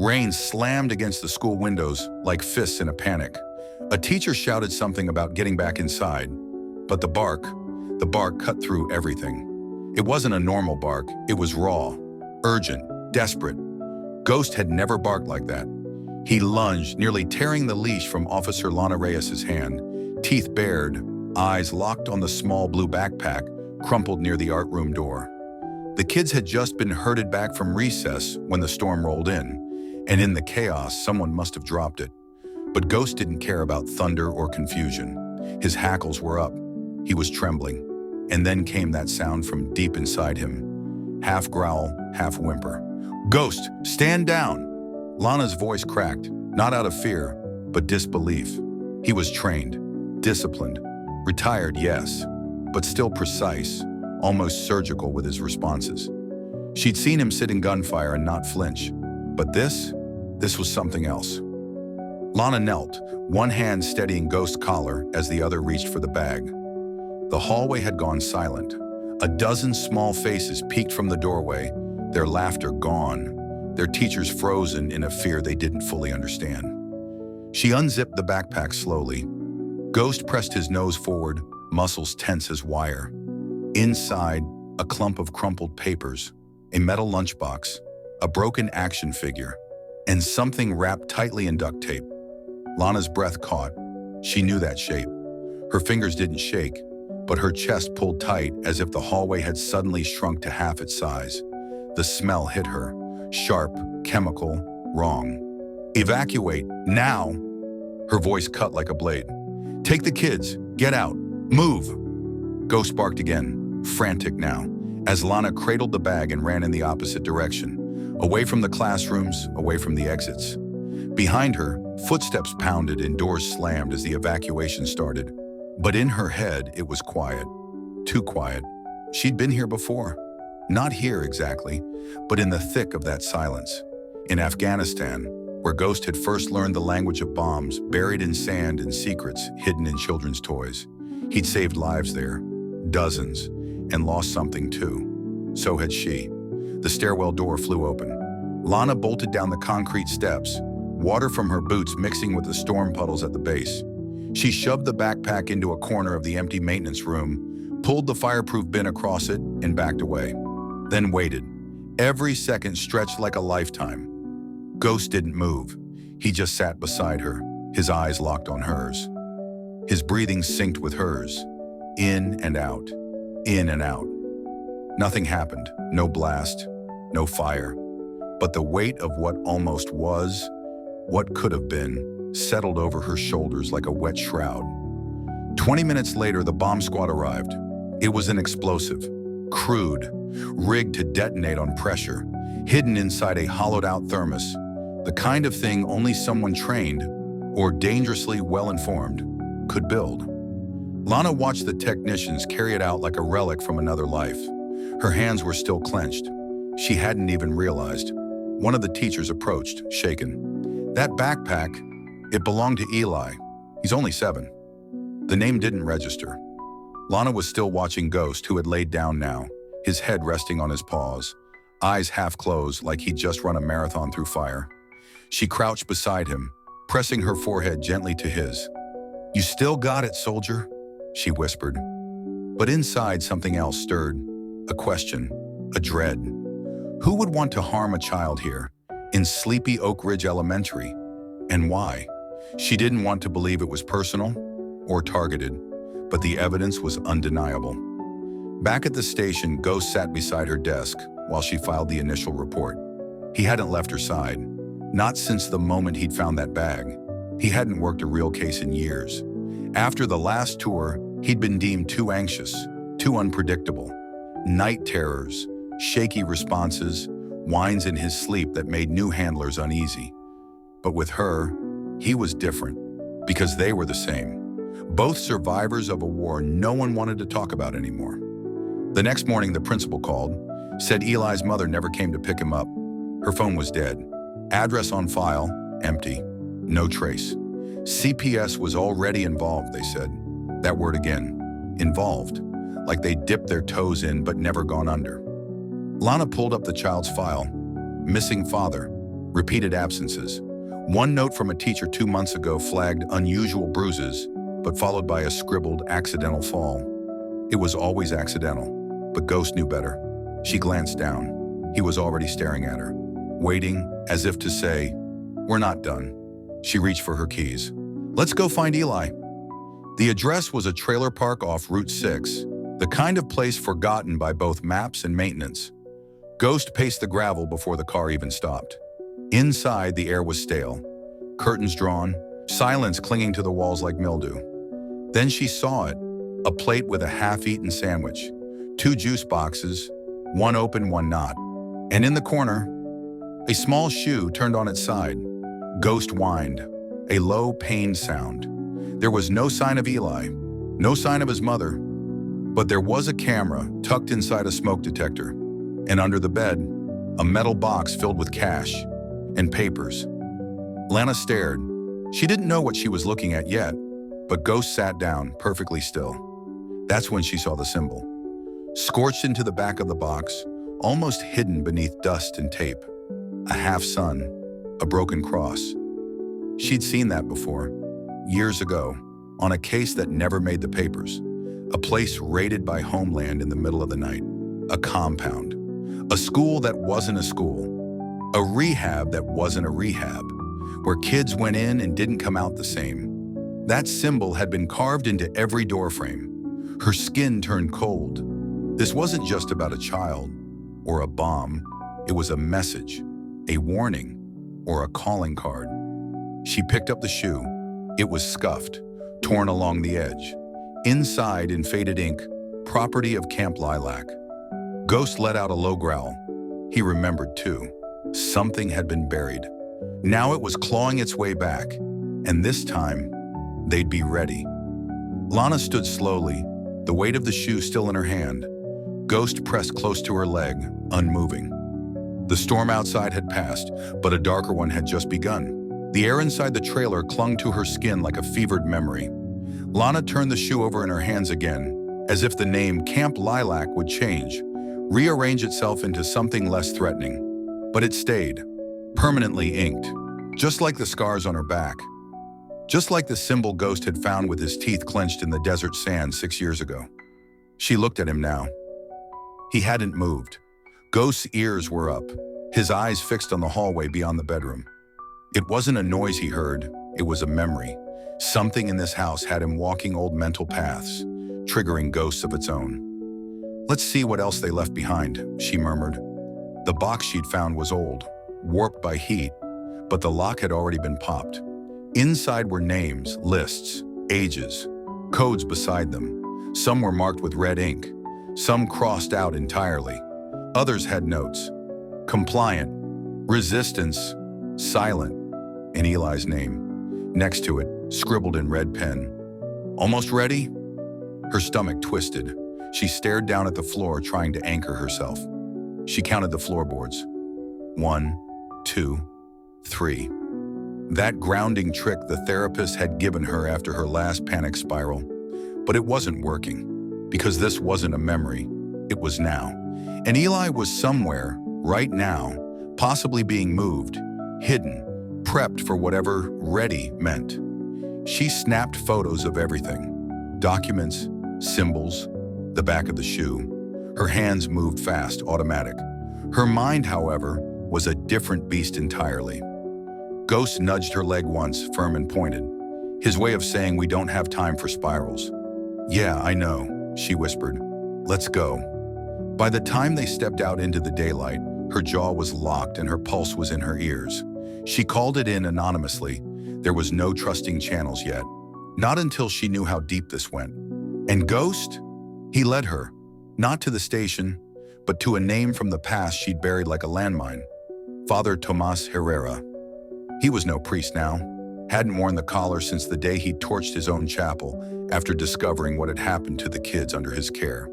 Rain slammed against the school windows like fists in a panic. A teacher shouted something about getting back inside, but the bark cut through everything. It wasn't a normal bark, it was raw, urgent, desperate. Ghost had never barked like that. He lunged, nearly tearing the leash from Officer Lana Reyes's hand, teeth bared, eyes locked on the small blue backpack crumpled near the art room door. The kids had just been herded back from recess when the storm rolled in, and in the chaos, someone must have dropped it. But Ghost didn't care about thunder or confusion. His hackles were up. He was trembling. And then came that sound from deep inside him. Half growl, half whimper. "Ghost, stand down!" Lana's voice cracked, not out of fear, but disbelief. He was trained, disciplined, retired, yes, but still precise, almost surgical with his responses. She'd seen him sit in gunfire and not flinch. But this was something else. Lana knelt, one hand steadying Ghost's collar as the other reached for the bag. The hallway had gone silent. A dozen small faces peeked from the doorway, their laughter gone, their teachers frozen in a fear they didn't fully understand. She unzipped the backpack slowly. Ghost pressed his nose forward, muscles tense as wire. Inside, a clump of crumpled papers, a metal lunchbox, a broken action figure, and something wrapped tightly in duct tape. Lana's breath caught. She knew that shape. Her fingers didn't shake, but her chest pulled tight as if the hallway had suddenly shrunk to half its size. The smell hit her. Sharp, chemical, wrong. "Evacuate, now!" Her voice cut like a blade. "Take the kids, get out, move!" Ghost barked again, frantic now, as Lana cradled the bag and ran in the opposite direction, away from the classrooms, away from the exits. Behind her, footsteps pounded and doors slammed as the evacuation started. But in her head, it was quiet. Too quiet. She'd been here before. Not here exactly, but in the thick of that silence. In Afghanistan, where Ghost had first learned the language of bombs, buried in sand and secrets hidden in children's toys. He'd saved lives there, dozens, and lost something too. So had she. The stairwell door flew open. Lana bolted down the concrete steps, water from her boots mixing with the storm puddles at the base. She shoved the backpack into a corner of the empty maintenance room, pulled the fireproof bin across it, and backed away. Then waited. Every second stretched like a lifetime. Ghost didn't move. He just sat beside her, his eyes locked on hers. His breathing synced with hers. In and out. In and out. Nothing happened. No blast. No fire. But the weight of what almost was, what could have been, settled over her shoulders like a wet shroud. 20 minutes later, the bomb squad arrived. It was an explosive, crude, rigged to detonate on pressure, hidden inside a hollowed-out thermos, the kind of thing only someone trained, or dangerously well-informed, could build. Lana watched the technicians carry it out like a relic from another life. Her hands were still clenched. She hadn't even realized. One of the teachers approached, shaken. "That backpack, it belonged to Eli. He's only 7. The name didn't register. Lana was still watching Ghost, who had laid down now, his head resting on his paws, eyes half closed like he'd just run a marathon through fire. She crouched beside him, pressing her forehead gently to his. "You still got it, soldier," she whispered. But inside something else stirred, a question, a dread. Who would want to harm a child here, in sleepy Oak Ridge Elementary? And why? She didn't want to believe it was personal or targeted, but the evidence was undeniable. Back at the station, Ghost sat beside her desk while she filed the initial report. He hadn't left her side, not since the moment he'd found that bag. He hadn't worked a real case in years. After the last tour, he'd been deemed too anxious, too unpredictable. Night terrors, shaky responses, whines in his sleep that made new handlers uneasy. But with her, he was different, because they were the same. Both survivors of a war no one wanted to talk about anymore. The next morning, the principal called, said Eli's mother never came to pick him up. Her phone was dead. Address on file, empty. No trace. CPS was already involved, they said. That word again, involved. Like they dipped their toes in but never gone under. Lana pulled up the child's file. Missing father. Repeated absences. One note from a teacher 2 months ago flagged unusual bruises, but followed by a scribbled accidental fall. It was always accidental, but Ghost knew better. She glanced down. He was already staring at her, waiting as if to say, "We're not done." She reached for her keys. "Let's go find Eli." The address was a trailer park off Route 6, the kind of place forgotten by both maps and maintenance. Ghost paced the gravel before the car even stopped. Inside, the air was stale. Curtains drawn, silence clinging to the walls like mildew. Then she saw it, a plate with a half-eaten sandwich, 2 juice boxes, one open, one not. And in the corner, a small shoe turned on its side. Ghost whined, a low, pained sound. There was no sign of Eli, no sign of his mother, but there was a camera tucked inside a smoke detector, and under the bed, a metal box filled with cash and papers. Lana stared. She didn't know what she was looking at yet, but Ghost sat down, perfectly still. That's when she saw the symbol. Scorched into the back of the box, almost hidden beneath dust and tape. A half-sun, a broken cross. She'd seen that before, years ago, on a case that never made the papers. A place raided by Homeland in the middle of the night. A compound. A school that wasn't a school. A rehab that wasn't a rehab, where kids went in and didn't come out the same. That symbol had been carved into every doorframe. Her skin turned cold. This wasn't just about a child or a bomb. It was a message, a warning, or a calling card. She picked up the shoe. It was scuffed, torn along the edge. Inside, in faded ink, property of Camp Lilac. Ghost let out a low growl. He remembered too. Something had been buried. Now it was clawing its way back, and this time, they'd be ready. Lana stood slowly, the weight of the shoe still in her hand. Ghost pressed close to her leg, unmoving. The storm outside had passed, but a darker one had just begun. The air inside the trailer clung to her skin like a fevered memory. Lana turned the shoe over in her hands again, as if the name Camp Lilac would change, rearrange itself into something less threatening. But it stayed, permanently inked, just like the scars on her back. Just like the symbol Ghost had found with his teeth clenched in the desert sand 6 years ago. She looked at him now. He hadn't moved. Ghost's ears were up, his eyes fixed on the hallway beyond the bedroom. It wasn't a noise he heard, it was a memory. Something in this house had him walking old mental paths, triggering ghosts of its own. "Let's see what else they left behind," she murmured. The box she'd found was old, warped by heat, but the lock had already been popped. Inside were names, lists, ages, codes beside them. Some were marked with red ink, some crossed out entirely. Others had notes: compliant, resistance, silent, and Eli's name. Next to it, scribbled in red pen. "Almost ready?" Her stomach twisted. She stared down at the floor, trying to anchor herself. She counted the floorboards. 1, 2, 3. That grounding trick the therapist had given her after her last panic spiral. But it wasn't working, because this wasn't a memory. It was now. And Eli was somewhere, right now, possibly being moved, hidden, prepped for whatever ready meant. She snapped photos of everything. Documents, symbols, the back of the shoe. Her hands moved fast, automatic. Her mind, however, was a different beast entirely. Ghost nudged her leg once, firm and pointed. His way of saying, "We don't have time for spirals." "Yeah, I know," she whispered. "Let's go." By the time they stepped out into the daylight, her jaw was locked and her pulse was in her ears. She called it in anonymously. There was no trusting channels yet. Not until she knew how deep this went. And Ghost? He led her. Not to the station, but to a name from the past she'd buried like a landmine. Father Tomas Herrera. He was no priest now. Hadn't worn the collar since the day he'd torched his own chapel after discovering what had happened to the kids under his care.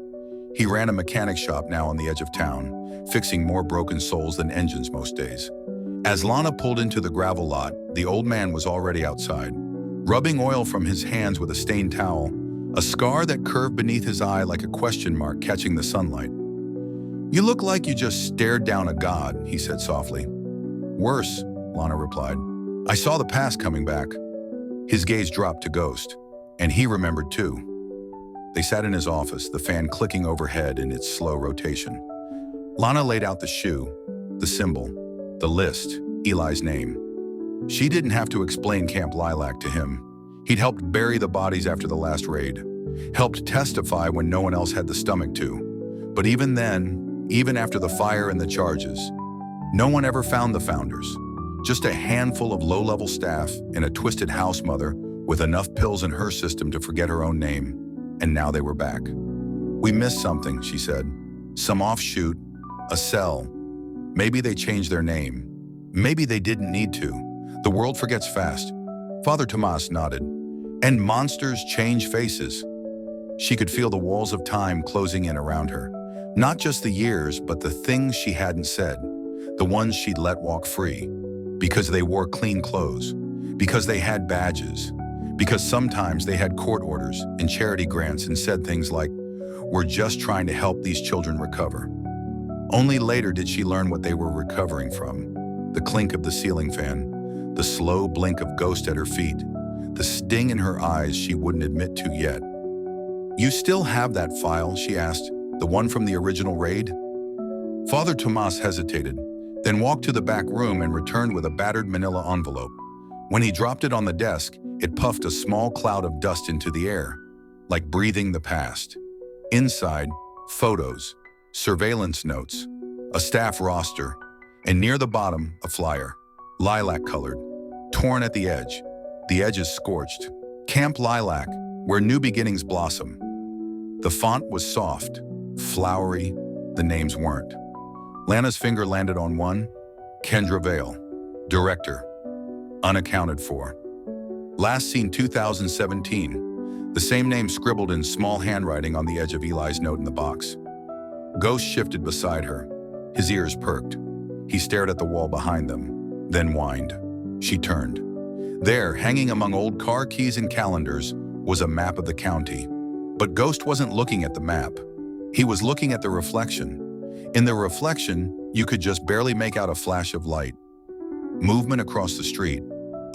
He ran a mechanic shop now on the edge of town, fixing more broken souls than engines most days. As Lana pulled into the gravel lot, the old man was already outside, rubbing oil from his hands with a stained towel, a scar that curved beneath his eye like a question mark catching the sunlight. "You look like you just stared down a god," he said softly. "Worse, Lana replied. I saw the past coming back. His gaze dropped to Ghost, and he remembered too. They sat in his office, the fan clicking overhead in its slow rotation. Lana laid out the shoe, the symbol, the list, Eli's name. She didn't have to explain Camp Lilac to him. He'd helped bury the bodies after the last raid, helped testify when no one else had the stomach to. But even then, even after the fire and the charges, no one ever found the founders. Just a handful of low-level staff and a twisted house mother with enough pills in her system to forget her own name. And now they were back. We missed something, she said. Some offshoot, a cell. Maybe they changed their name. Maybe they didn't need to. The world forgets fast. Father Tomas nodded. And monsters change faces. She could feel the walls of time closing in around her. Not just the years, but the things she hadn't said. The ones she'd let walk free. Because they wore clean clothes. Because they had badges. Because sometimes they had court orders and charity grants and said things like, we're just trying to help these children recover. Only later did she learn what they were recovering from. The clink of the ceiling fan, the slow blink of Ghost at her feet, the sting in her eyes she wouldn't admit to yet. You still have that file, she asked, the one from the original raid? Father Tomas hesitated, then walked to the back room and returned with a battered manila envelope. When he dropped it on the desk, it puffed a small cloud of dust into the air, like breathing the past. Inside, photos, surveillance notes, a staff roster, and near the bottom, a flyer, lilac-colored, torn at the edges scorched. Camp Lilac, where new beginnings blossom. The font was soft, flowery, the names weren't. Lana's finger landed on one, Kendra Vale, director, unaccounted for. Last seen 2017, the same name scribbled in small handwriting on the edge of Eli's note in the box. Ghost shifted beside her. His ears perked. He stared at the wall behind them, then whined. She turned. There, hanging among old car keys and calendars, was a map of the county. But Ghost wasn't looking at the map. He was looking at the reflection. In the reflection, you could just barely make out a flash of light. Movement across the street.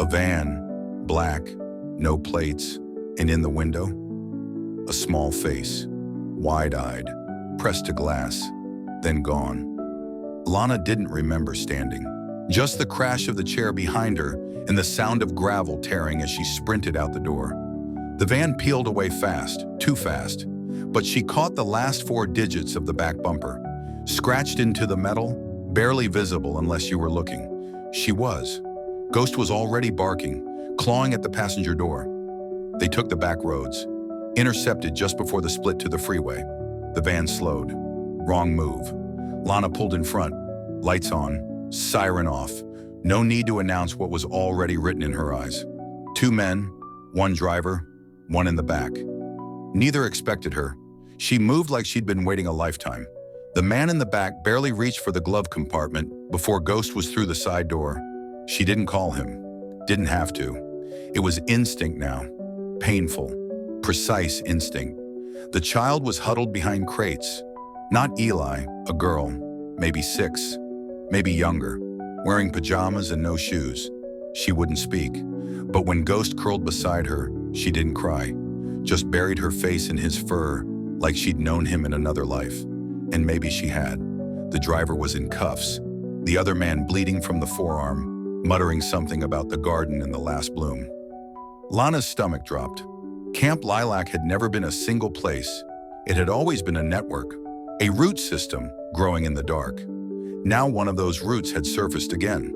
A van. Black, no plates, and in the window, a small face, wide-eyed, pressed to glass, then gone. Lana didn't remember standing. Just the crash of the chair behind her and the sound of gravel tearing as she sprinted out the door. The van peeled away fast, too fast, but she caught the last 4 digits of the back bumper, scratched into the metal, barely visible unless you were looking. She was. Ghost was already barking, clawing at the passenger door. They took the back roads, intercepted just before the split to the freeway. The van slowed. Wrong move. Lana pulled in front, lights on, siren off. No need to announce what was already written in her eyes. 2 men, 1 driver, 1 in the back. Neither expected her. She moved like she'd been waiting a lifetime. The man in the back barely reached for the glove compartment before Ghost was through the side door. She didn't call him. Didn't have to. It was instinct now. Painful, precise instinct. The child was huddled behind crates. Not Eli, a girl, maybe 6, maybe younger, wearing pajamas and no shoes. She wouldn't speak. But when Ghost curled beside her, she didn't cry. Just buried her face in his fur like she'd known him in another life. And maybe she had. The driver was in cuffs. The other man bleeding from the forearm, muttering something about the garden and the last bloom. Lana's stomach dropped. Camp Lilac had never been a single place. It had always been a network, a root system growing in the dark. Now one of those roots had surfaced again.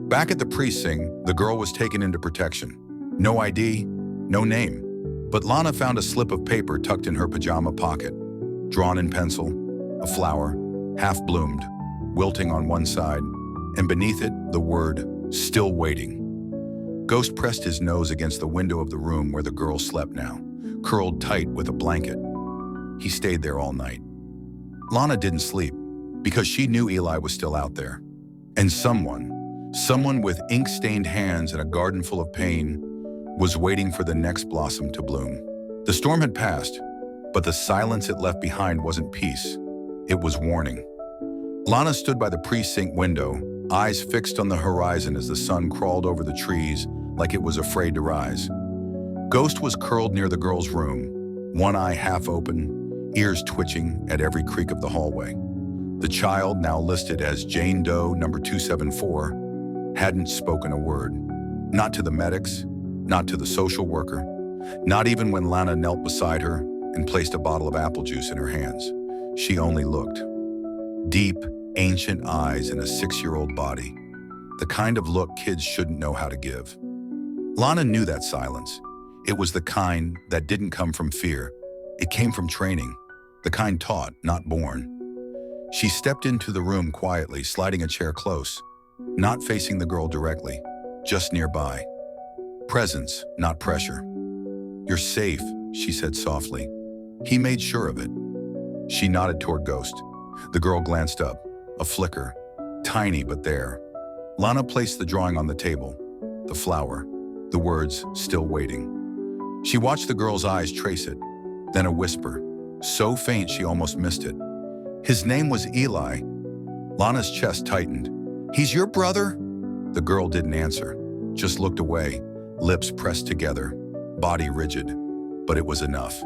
Back at the precinct, the girl was taken into protection. No ID, no name. But Lana found a slip of paper tucked in her pajama pocket. Drawn in pencil, a flower, half-bloomed, wilting on one side, and beneath it, the word, "Still waiting." Ghost pressed his nose against the window of the room where the girl slept now, curled tight with a blanket. He stayed there all night. Lana didn't sleep, because she knew Eli was still out there. And someone with ink-stained hands and a garden full of pain, was waiting for the next blossom to bloom. The storm had passed, but the silence it left behind wasn't peace. It was warning. Lana stood by the precinct window, eyes fixed on the horizon as the sun crawled over the trees like it was afraid to rise. Ghost was curled near the girl's room, one eye half open, ears twitching at every creak of the hallway. The child, now listed as Jane Doe number 274, hadn't spoken a word. Not to the medics, not to the social worker, not even when Lana knelt beside her and placed a bottle of apple juice in her hands. She only looked. Deep, ancient eyes in a 6-year-old body. The kind of look kids shouldn't know how to give. Lana knew that silence. It was the kind that didn't come from fear. It came from training, the kind taught, not born. She stepped into the room quietly, sliding a chair close, not facing the girl directly, just nearby. Presence, not pressure. "You're safe," she said softly. He made sure of it. She nodded toward Ghost. The girl glanced up, a flicker, tiny but there. Lana placed the drawing on the table, the flower, the words still waiting. She watched the girl's eyes trace it, then a whisper, so faint she almost missed it. "His name was Eli." Lana's chest tightened. "He's your brother?" The girl didn't answer, just looked away, lips pressed together, body rigid. But it was enough.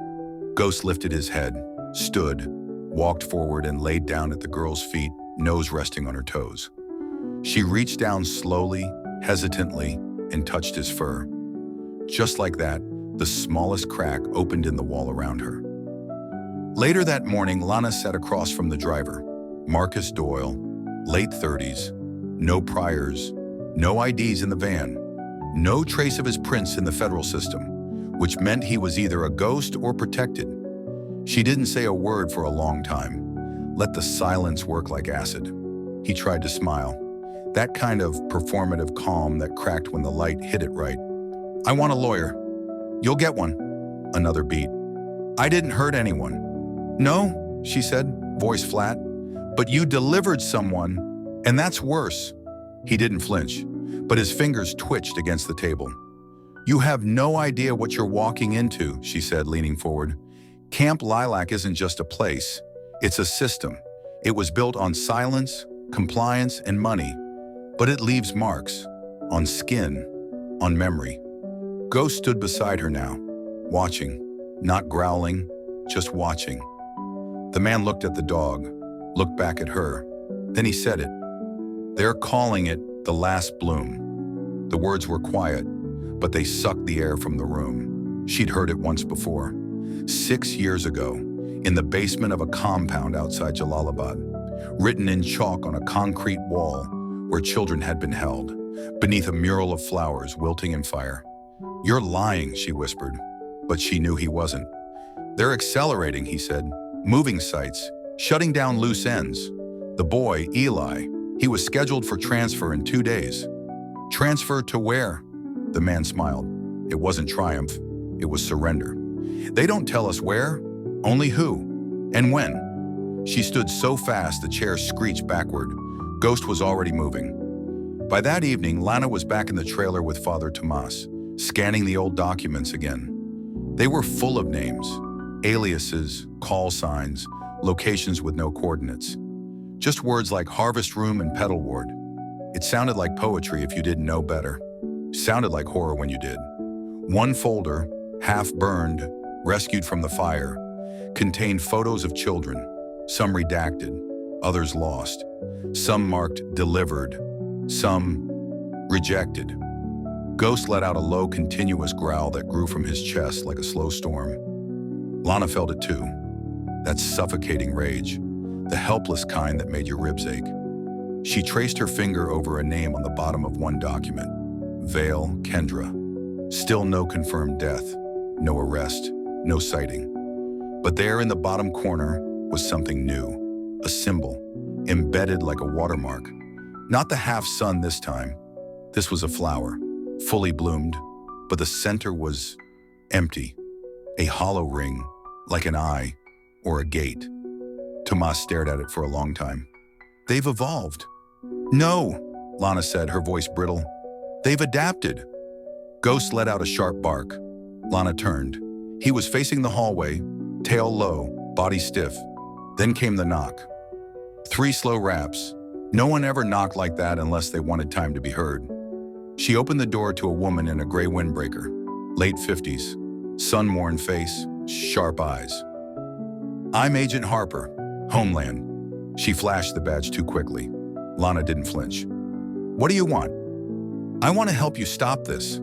Ghost lifted his head, stood, walked forward and laid down at the girl's feet, nose resting on her toes. She reached down slowly, hesitantly, and touched his fur. Just like that, the smallest crack opened in the wall around her. Later that morning, Lana sat across from the driver, Marcus Doyle, late 30s, no priors, no IDs in the van, no trace of his prints in the federal system, which meant he was either a ghost or protected. She didn't say a word for a long time. Let the silence work like acid. He tried to smile, that kind of performative calm that cracked when the light hit it right. "I want a lawyer." "You'll get one." Another beat. "I didn't hurt anyone." "No," she said, voice flat. "But you delivered someone, and that's worse." He didn't flinch, but his fingers twitched against the table. "You have no idea what you're walking into," she said, leaning forward. "Camp Lilac isn't just a place. It's a system. It was built on silence, compliance, and money. But it leaves marks. On skin, on memory." Ghost stood beside her now, watching, not growling, just watching. The man looked at the dog, looked back at her. Then he said it. "They're calling it the last bloom." The words were quiet, but they sucked the air from the room. She'd heard it once before. 6 years ago, in the basement of a compound outside Jalalabad, written in chalk on a concrete wall where children had been held, beneath a mural of flowers wilting in fire. "You're lying," she whispered, but she knew he wasn't. "They're accelerating," he said. "Moving sites, shutting down loose ends. The boy, Eli, he was scheduled for transfer in 2 days." "Transfer to where?" The man smiled. It wasn't triumph, it was surrender. "They don't tell us where, only who, and when." She stood so fast the chair screeched backward. Ghost was already moving. By that evening, Lana was back in the trailer with Father Tomas, scanning the old documents again. They were full of names, aliases, call signs, locations with no coordinates. Just words like harvest room and pedal ward. It sounded like poetry if you didn't know better. Sounded like horror when you did. One folder, half burned, rescued from the fire, contained photos of children, some redacted, others lost, some marked delivered, some rejected. Ghost let out a low, continuous growl that grew from his chest like a slow storm. Lana felt it too. That suffocating rage, the helpless kind that made your ribs ache. She traced her finger over a name on the bottom of one document. Vale Kendra. Still no confirmed death, no arrest, no sighting. But there in the bottom corner was something new, a symbol, embedded like a watermark. Not the half-sun this time. This was a flower, fully bloomed, but the center was empty. A hollow ring, like an eye or a gate. Tomas stared at it for a long time. "They've evolved." "No," Lana said, her voice brittle. "They've adapted." Ghost let out a sharp bark. Lana turned. He was facing the hallway, tail low, body stiff. Then came the knock. 3 slow raps, No one ever knocked like that unless they wanted time to be heard. She opened the door to a woman in a gray windbreaker, late 50s, sun-worn face, sharp eyes. "I'm Agent Harper, Homeland." She flashed the badge too quickly. Lana didn't flinch. "What do you want?" "I want to help you stop this."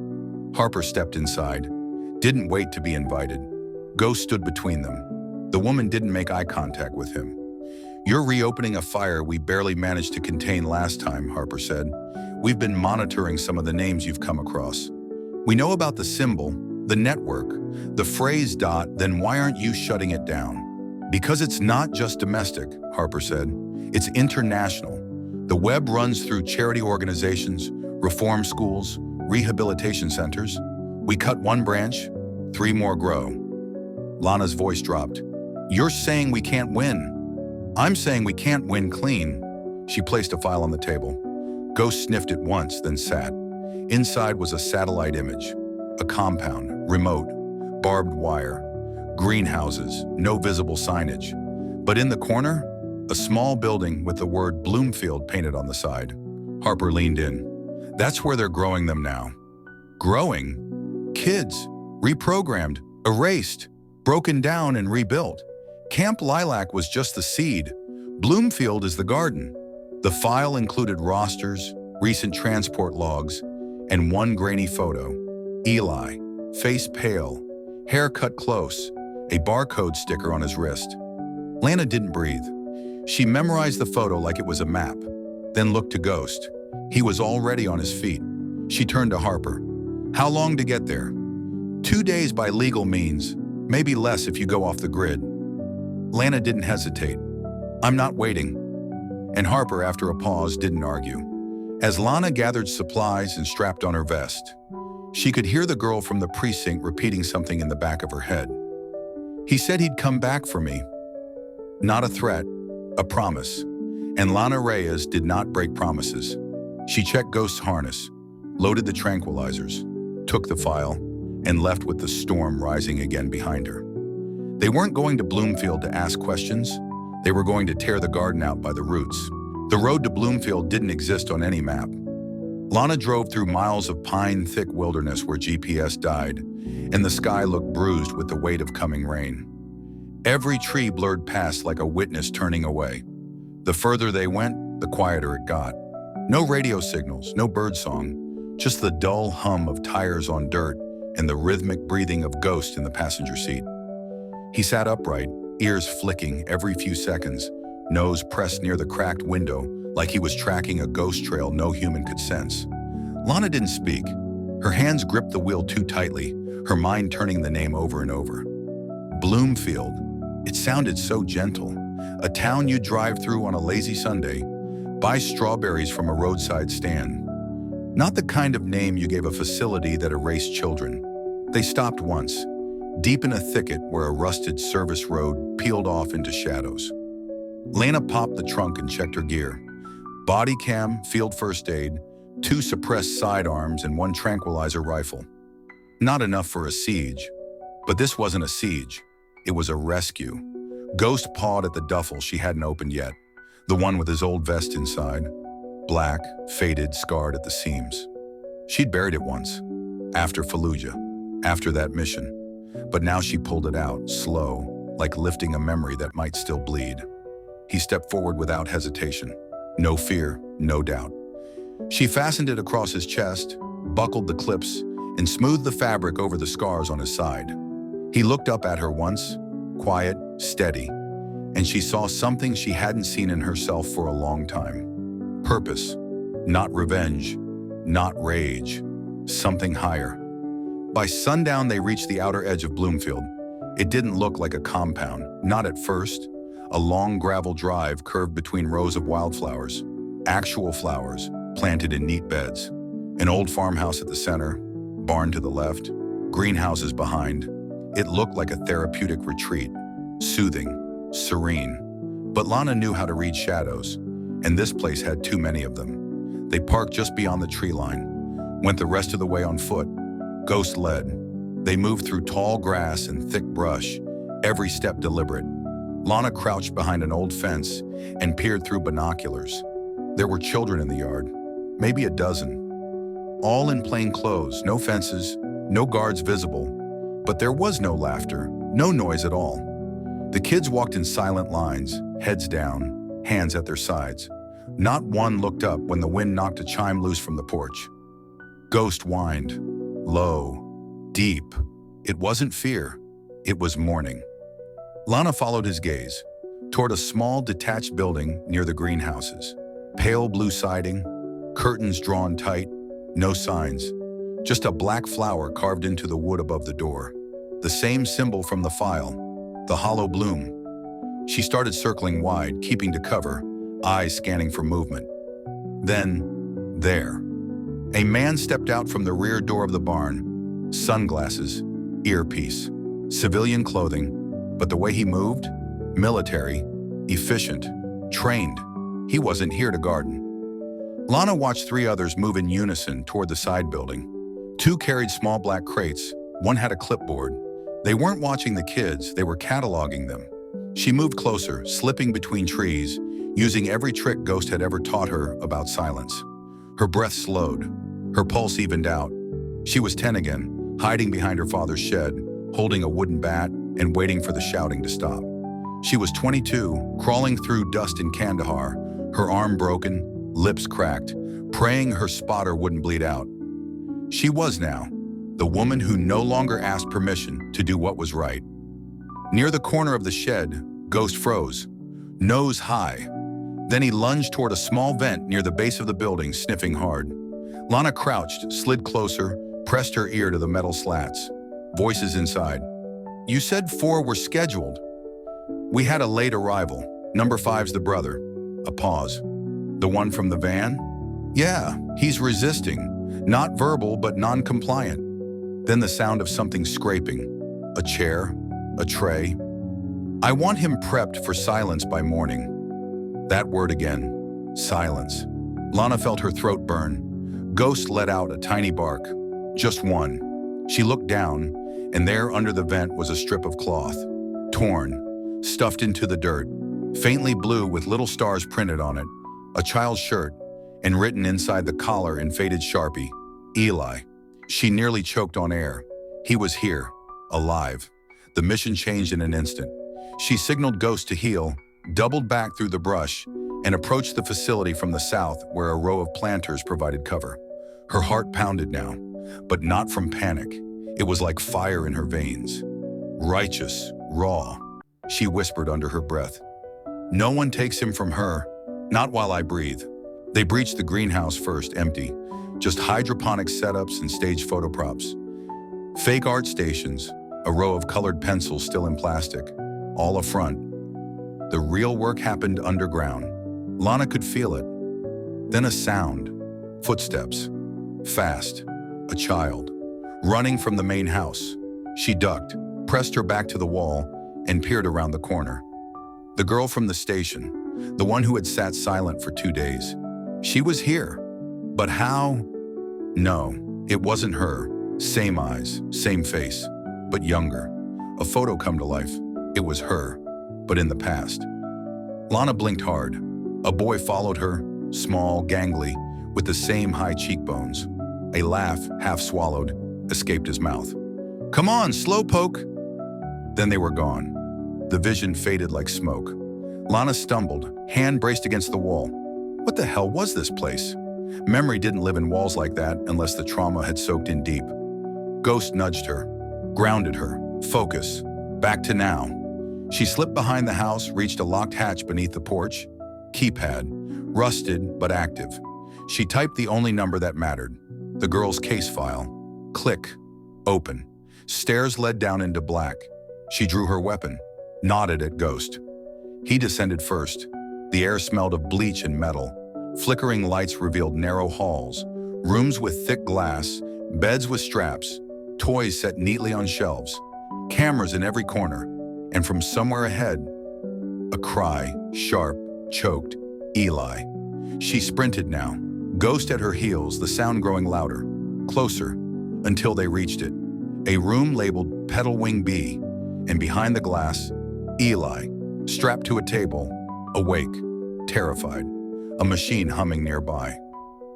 Harper stepped inside, didn't wait to be invited. Ghost stood between them. The woman didn't make eye contact with him. "You're reopening a fire we barely managed to contain last time," Harper said. "We've been monitoring some of the names you've come across. We know about the symbol, the network, the phrase dot, then why aren't you shutting it down?" "Because it's not just domestic," Harper said. "It's international. The web runs through charity organizations, reform schools, rehabilitation centers. We cut one branch, 3 more grow." Lana's voice dropped. "You're saying we can't win." "I'm saying we can't win clean." She placed a file on the table. Ghost sniffed it once, then sat. Inside was a satellite image. A compound, remote, barbed wire, greenhouses, no visible signage. But in the corner, a small building with the word Bloomfield painted on the side. Harper leaned in. "That's where they're growing them now." "Growing? Kids, reprogrammed, erased, broken down and rebuilt. Camp Lilac was just the seed. Bloomfield is the garden." The file included rosters, recent transport logs, and one grainy photo. Eli, face pale, hair cut close, a barcode sticker on his wrist. Lana didn't breathe. She memorized the photo like it was a map, then looked to Ghost. He was already on his feet. She turned to Harper. "How long to get there?" 2 days by legal means, maybe less if you go off the grid." Lana didn't hesitate. "I'm not waiting." And Harper, after a pause, didn't argue. As Lana gathered supplies and strapped on her vest, she could hear the girl from the precinct repeating something in the back of her head. "He said he'd come back for me." Not a threat, a promise. And Lana Reyes did not break promises. She checked Ghost's harness, loaded the tranquilizers, took the file, and left with the storm rising again behind her. They weren't going to Bloomfield to ask questions. They were going to tear the garden out by the roots. The road to Bloomfield didn't exist on any map. Lana drove through miles of pine-thick wilderness where GPS died, and the sky looked bruised with the weight of coming rain. Every tree blurred past like a witness turning away. The further they went, the quieter it got. No radio signals, no birdsong, just the dull hum of tires on dirt and the rhythmic breathing of Ghost in the passenger seat. He sat upright, ears flicking every few seconds, nose pressed near the cracked window like he was tracking a ghost trail no human could sense. Lana didn't speak. Her hands gripped the wheel too tightly, her mind turning the name over and over. Bloomfield. It sounded so gentle. A town you'd drive through on a lazy Sunday, buy strawberries from a roadside stand. Not the kind of name you gave a facility that erased children. They stopped once, deep in a thicket where a rusted service road peeled off into shadows. Lana popped the trunk and checked her gear. Body cam, field first aid, 2 suppressed sidearms, and 1 tranquilizer rifle. Not enough for a siege. But this wasn't a siege. It was a rescue. Ghost pawed at the duffel she hadn't opened yet, the one with his old vest inside. Black, faded, scarred at the seams. She'd buried it once, after Fallujah, after that mission. But now she pulled it out, slow, like lifting a memory that might still bleed. He stepped forward without hesitation. No fear, no doubt. She fastened it across his chest, buckled the clips, and smoothed the fabric over the scars on his side. He looked up at her once, quiet, steady, and she saw something she hadn't seen in herself for a long time. Purpose, not revenge, not rage, something higher. By sundown, they reached the outer edge of Bloomfield. It didn't look like a compound, not at first. A long gravel drive curved between rows of wildflowers, actual flowers, planted in neat beds. An old farmhouse at the center, barn to the left, greenhouses behind. It looked like a therapeutic retreat, soothing, serene. But Lana knew how to read shadows, and this place had too many of them. They parked just beyond the tree line, went the rest of the way on foot. Ghost led. They moved through tall grass and thick brush, every step deliberate. Lana crouched behind an old fence and peered through binoculars. There were children in the yard, maybe a dozen, all in plain clothes, no fences, no guards visible. But there was no laughter, no noise at all. The kids walked in silent lines, heads down, hands at their sides. Not one looked up when the wind knocked a chime loose from the porch. Ghost whined, low, deep. It wasn't fear, it was mourning. Lana followed his gaze, toward a small detached building near the greenhouses. Pale blue siding, curtains drawn tight, no signs. Just a black flower carved into the wood above the door. The same symbol from the file, the hollow bloom. She started circling wide, keeping to cover, eyes scanning for movement. Then, there. A man stepped out from the rear door of the barn, sunglasses, earpiece, civilian clothing, but the way he moved, military, efficient, trained. He wasn't here to garden. Lana watched three others move in unison toward the side building. Two carried small black crates, one had a clipboard. They weren't watching the kids, they were cataloging them. She moved closer, slipping between trees, using every trick Ghost had ever taught her about silence. Her breath slowed, her pulse evened out. She was 10 again, hiding behind her father's shed, holding a wooden bat and waiting for the shouting to stop. She was 22, crawling through dust in Kandahar, her arm broken, lips cracked, praying her spotter wouldn't bleed out. She was now the woman who no longer asked permission to do what was right. Near the corner of the shed, Ghost froze, nose high. Then he lunged toward a small vent near the base of the building, sniffing hard. Lana crouched, slid closer, pressed her ear to the metal slats. Voices inside. "You said 4 were scheduled." "We had a late arrival. Number 5's the brother." A pause. "The one from the van?" "Yeah, he's resisting. Not verbal, but non-compliant." Then the sound of something scraping. A chair, a tray. "I want him prepped for silence by morning." That word again. Silence. Lana felt her throat burn. Ghost let out a tiny bark. Just one. She looked down, and there under the vent was a strip of cloth. Torn, stuffed into the dirt, faintly blue with little stars printed on it. A child's shirt, and written inside the collar in faded Sharpie, Eli. She nearly choked on air. He was here, alive. The mission changed in an instant. She signaled Ghost to heel, doubled back through the brush, and approached the facility from the south where a row of planters provided cover. Her heart pounded now, but not from panic. It was like fire in her veins. Righteous, raw, she whispered under her breath. "No one takes him from her, not while I breathe." They breached the greenhouse first, empty. Just hydroponic setups and stage photo props. Fake art stations, a row of colored pencils still in plastic, all a front. The real work happened underground. Lana could feel it. Then a sound. Footsteps. Fast. A child. Running from the main house. She ducked, pressed her back to the wall, and peered around the corner. The girl from the station, the one who had sat silent for 2 days. She was here. But how? No, it wasn't her. Same eyes, same face, but younger. A photo come to life. It was her, but in the past. Lana blinked hard. A boy followed her, small, gangly, with the same high cheekbones. A laugh, half swallowed, escaped his mouth. "Come on, slowpoke!" Then they were gone. The vision faded like smoke. Lana stumbled, hand braced against the wall. What the hell was this place? Memory didn't live in walls like that unless the trauma had soaked in deep. Ghost nudged her, grounded her. Focus. Back to now. She slipped behind the house, reached a locked hatch beneath the porch. Keypad. Rusted, but active. She typed the only number that mattered. The girl's case file. Click. Open. Stairs led down into black. She drew her weapon. Nodded at Ghost. He descended first. The air smelled of bleach and metal. Flickering lights revealed narrow halls, rooms with thick glass, beds with straps, toys set neatly on shelves, cameras in every corner, and from somewhere ahead, a cry, sharp, choked, Eli. She sprinted now, Ghost at her heels, the sound growing louder, closer, until they reached it. A room labeled Petal Wing B, and behind the glass, Eli, strapped to a table, awake, terrified. a machine humming nearby.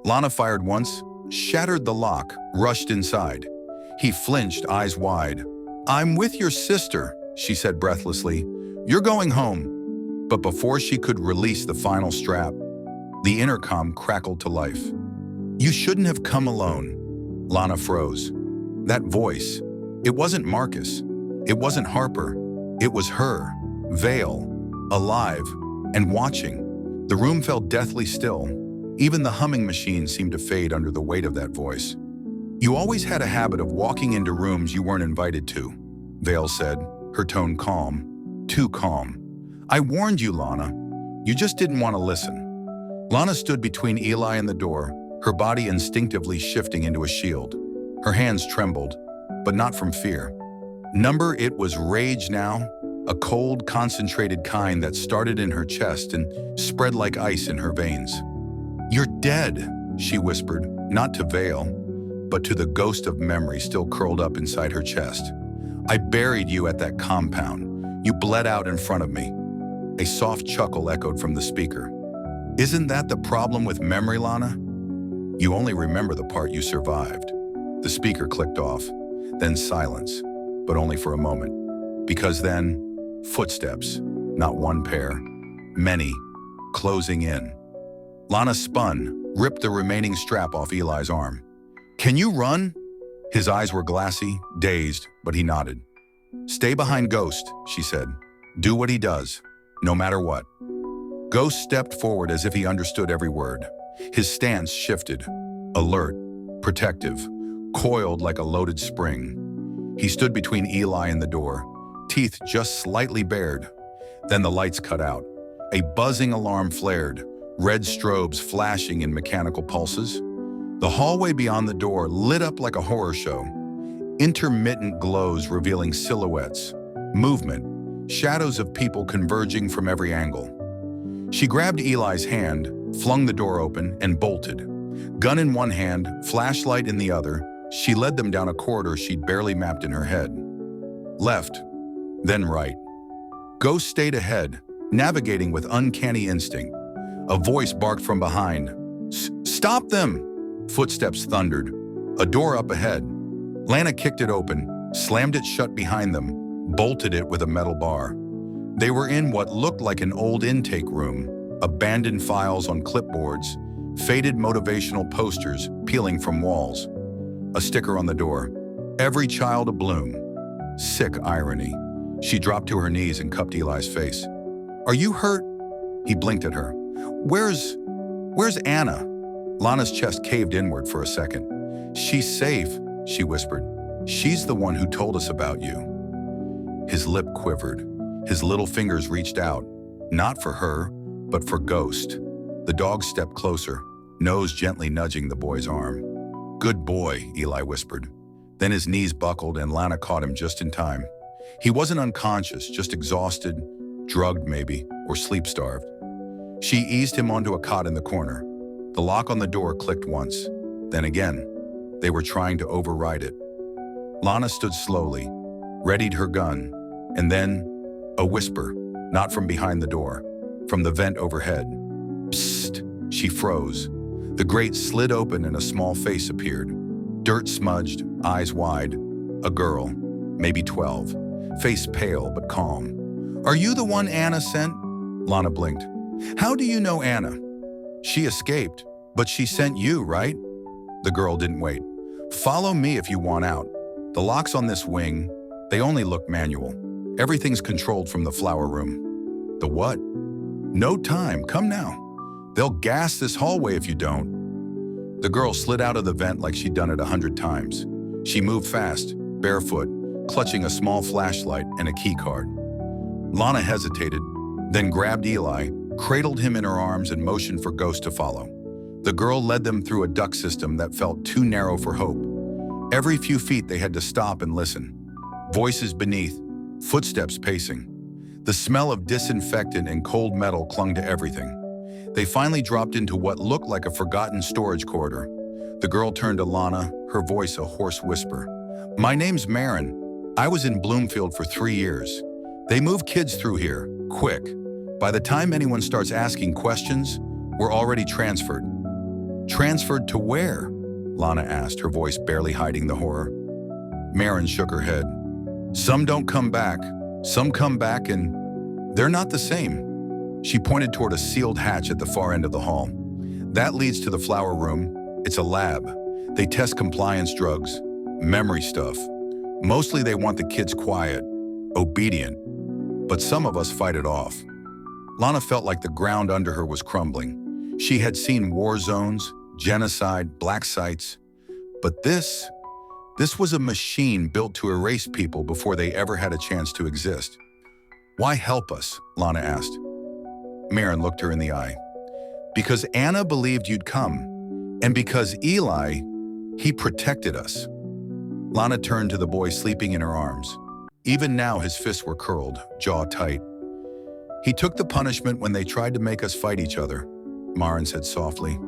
Lana fired once, shattered the lock, rushed inside. He flinched, eyes wide. "I'm with your sister," she said breathlessly. "You're going home." But before she could release the final strap, the intercom crackled to life. "You shouldn't have come alone." Lana froze. That voice, it wasn't Marcus. It wasn't Harper. It was her, Vale, alive and watching. The room felt deathly still. Even the humming machine seemed to fade under the weight of that voice. "You always had a habit of walking into rooms you weren't invited to," Vale said, her tone calm, too calm. "I warned you, Lana. You just didn't want to listen." Lana stood between Eli and the door, her body instinctively shifting into a shield. Her hands trembled, but not from fear. It was rage now, a cold, concentrated kind that started in her chest and spread like ice in her veins. "You're dead," she whispered, not to Vale, but to the ghost of memory still curled up inside her chest. "I buried you at that compound. You bled out in front of me." A soft chuckle echoed from the speaker. "Isn't that the problem with memory, Lana? You only remember the part you survived." The speaker clicked off, then silence, but only for a moment. Because then, footsteps, not one pair, many, closing in. Lana spun, ripped the remaining strap off Eli's arm. "Can you run?" His eyes were glassy, dazed, but he nodded. "Stay behind Ghost," she said. "Do what he does, no matter what." Ghost stepped forward as if he understood every word. His stance shifted, alert, protective, coiled like a loaded spring. He stood between Eli and the door, teeth just slightly bared. Then the lights cut out. A buzzing alarm flared, red strobes flashing in mechanical pulses. The hallway beyond the door lit up like a horror show. Intermittent glows revealing silhouettes, movement, shadows of people converging from every angle. She grabbed Eli's hand, flung the door open, and bolted. Gun in one hand, flashlight in the other, she led them down a corridor she'd barely mapped in her head. Left, then right. Ghost stayed ahead, navigating with uncanny instinct. A voice barked from behind. "Stop them!" Footsteps thundered. A door up ahead. Lana kicked it open, slammed it shut behind them, bolted it with a metal bar. They were in what looked like an old intake room, abandoned files on clipboards, faded motivational posters peeling from walls. A sticker on the door, "Every child a bloom." Sick irony. She dropped to her knees and cupped Eli's face. "Are you hurt?" He blinked at her. Where's Anna?" Lana's chest caved inward for a second. "She's safe," she whispered. "She's the one who told us about you." His lip quivered. His little fingers reached out, not for her, but for Ghost. The dog stepped closer, nose gently nudging the boy's arm. "Good boy," Eli whispered. Then his knees buckled and Lana caught him just in time. He wasn't unconscious, just exhausted, drugged maybe, or sleep-starved. She eased him onto a cot in the corner. The lock on the door clicked once, then again. They were trying to override it. Lana stood slowly, readied her gun, and then a whisper, not from behind the door, from the vent overhead. "Psst!" She froze. The grate slid open and a small face appeared. Dirt-smudged, eyes wide. A girl, maybe 12, face pale but calm. "Are you the one Anna sent?" Lana blinked. "How do you know Anna?" "She escaped, but she sent you, right?" The girl didn't wait. "Follow me if you want out. The locks on this wing, they only look manual. Everything's controlled from the flower room." "The what?" "No time, come now. They'll gas this hallway if you don't." The girl slid out of the vent like she'd done it 100 times. She moved fast, barefoot, clutching a small flashlight and a key card. Lana hesitated, then grabbed Eli, cradled him in her arms and motioned for Ghost to follow. The girl led them through a duct system that felt too narrow for hope. Every few feet they had to stop and listen. Voices beneath, footsteps pacing. The smell of disinfectant and cold metal clung to everything. They finally dropped into what looked like a forgotten storage corridor. The girl turned to Lana, her voice a hoarse whisper. "My name's Marin. I was in Bloomfield for 3 years. They move kids through here, quick. By the time anyone starts asking questions, were already transferred. Transferred to where? Lana asked, her voice barely hiding the horror. Maren shook her head. Some don't come back. Some come back and they're not the same. She pointed toward a sealed hatch at the far end of the hall. That leads to the flower room. It's a lab. They test compliance drugs, memory stuff. Mostly they want the kids quiet, obedient. But some of us fight it off. Lana felt like the ground under her was crumbling. She had seen war zones, genocide, black sites. But this was a machine built to erase people before they ever had a chance to exist. Why help us? Lana asked. Maren looked her in the eye. Because Anna believed you'd come, and because Eli, he protected us. Lana turned to the boy sleeping in her arms. Even now his fists were curled, jaw tight. He took the punishment when they tried to make us fight each other, Maren said softly.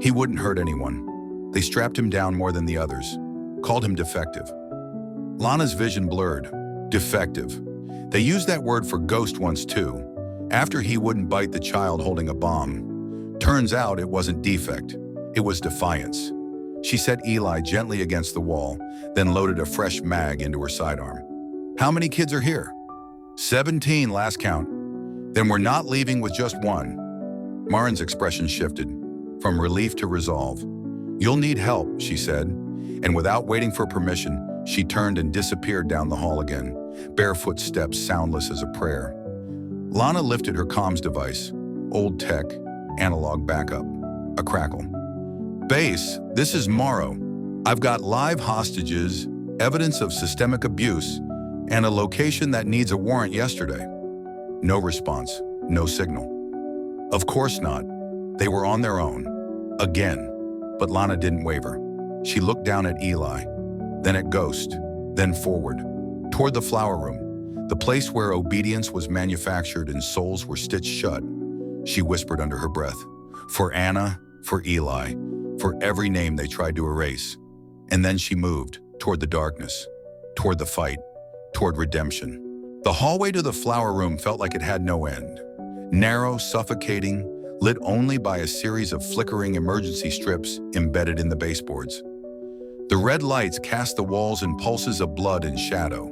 He wouldn't hurt anyone. They strapped him down more than the others, called him defective. Lana's vision blurred. Defective. They used that word for Ghost once too, after he wouldn't bite the child holding a bomb. Turns out it wasn't defect, it was defiance. She set Eli gently against the wall, then loaded a fresh mag into her sidearm. How many kids are here? 17 last count. Then we're not leaving with just one. Maren's expression shifted, from relief to resolve. You'll need help, she said, and without waiting for permission, she turned and disappeared down the hall again, barefoot steps soundless as a prayer. Lana lifted her comms device, old tech, analog backup, a crackle. Base, this is Morrow. I've got live hostages, evidence of systemic abuse, and a location that needs a warrant yesterday. No response, no signal. Of course not. They were on their own. Again. But Lana didn't waver. She looked down at Eli, then at Ghost, then forward, toward the flower room, the place where obedience was manufactured and souls were stitched shut. She whispered under her breath, for Anna, for Eli, for every name they tried to erase. And then she moved, toward the darkness, toward the fight, toward redemption. The hallway to the flower room felt like it had no end. Narrow, suffocating, lit only by a series of flickering emergency strips embedded in the baseboards. The red lights cast the walls in pulses of blood and shadow.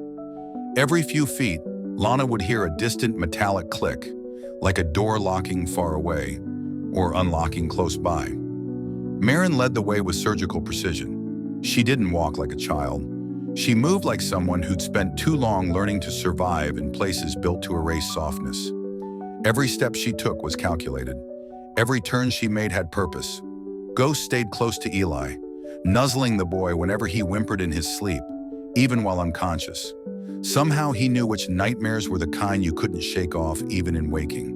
Every few feet, Lana would hear a distant metallic click, like a door locking far away, or unlocking close by. Maren led the way with surgical precision. She didn't walk like a child. She moved like someone who'd spent too long learning to survive in places built to erase softness. Every step she took was calculated. Every turn she made had purpose. Ghost stayed close to Eli, nuzzling the boy whenever he whimpered in his sleep, even while unconscious. Somehow he knew which nightmares were the kind you couldn't shake off even in waking.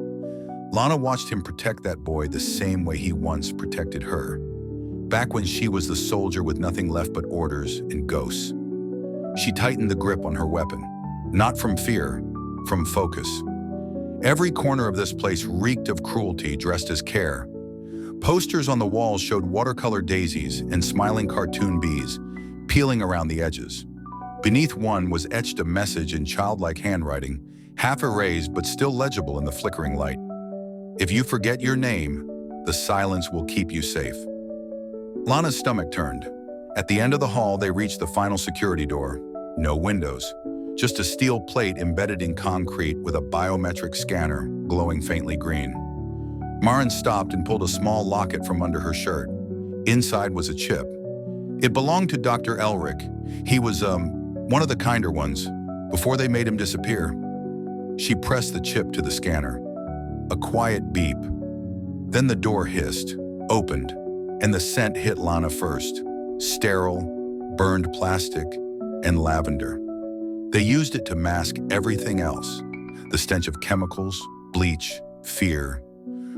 Lana watched him protect that boy the same way he once protected her, back when she was the soldier with nothing left but orders and ghosts. She tightened the grip on her weapon, not from fear, from focus. Every corner of this place reeked of cruelty dressed as care. Posters on the walls showed watercolor daisies and smiling cartoon bees peeling around the edges. Beneath one was etched a message in childlike handwriting, half erased but still legible in the flickering light. If you forget your name, the silence will keep you safe. Lana's stomach turned. At the end of the hall, they reached the final security door. No windows. Just a steel plate embedded in concrete with a biometric scanner glowing faintly green. Maren stopped and pulled a small locket from under her shirt. Inside was a chip. It belonged to Dr. Elric. He was, one of the kinder ones, before they made him disappear. She pressed the chip to the scanner. A quiet beep. Then the door hissed, opened, and the scent hit Lana first. Sterile, burned plastic, and lavender. They used it to mask everything else. The stench of chemicals, bleach, fear.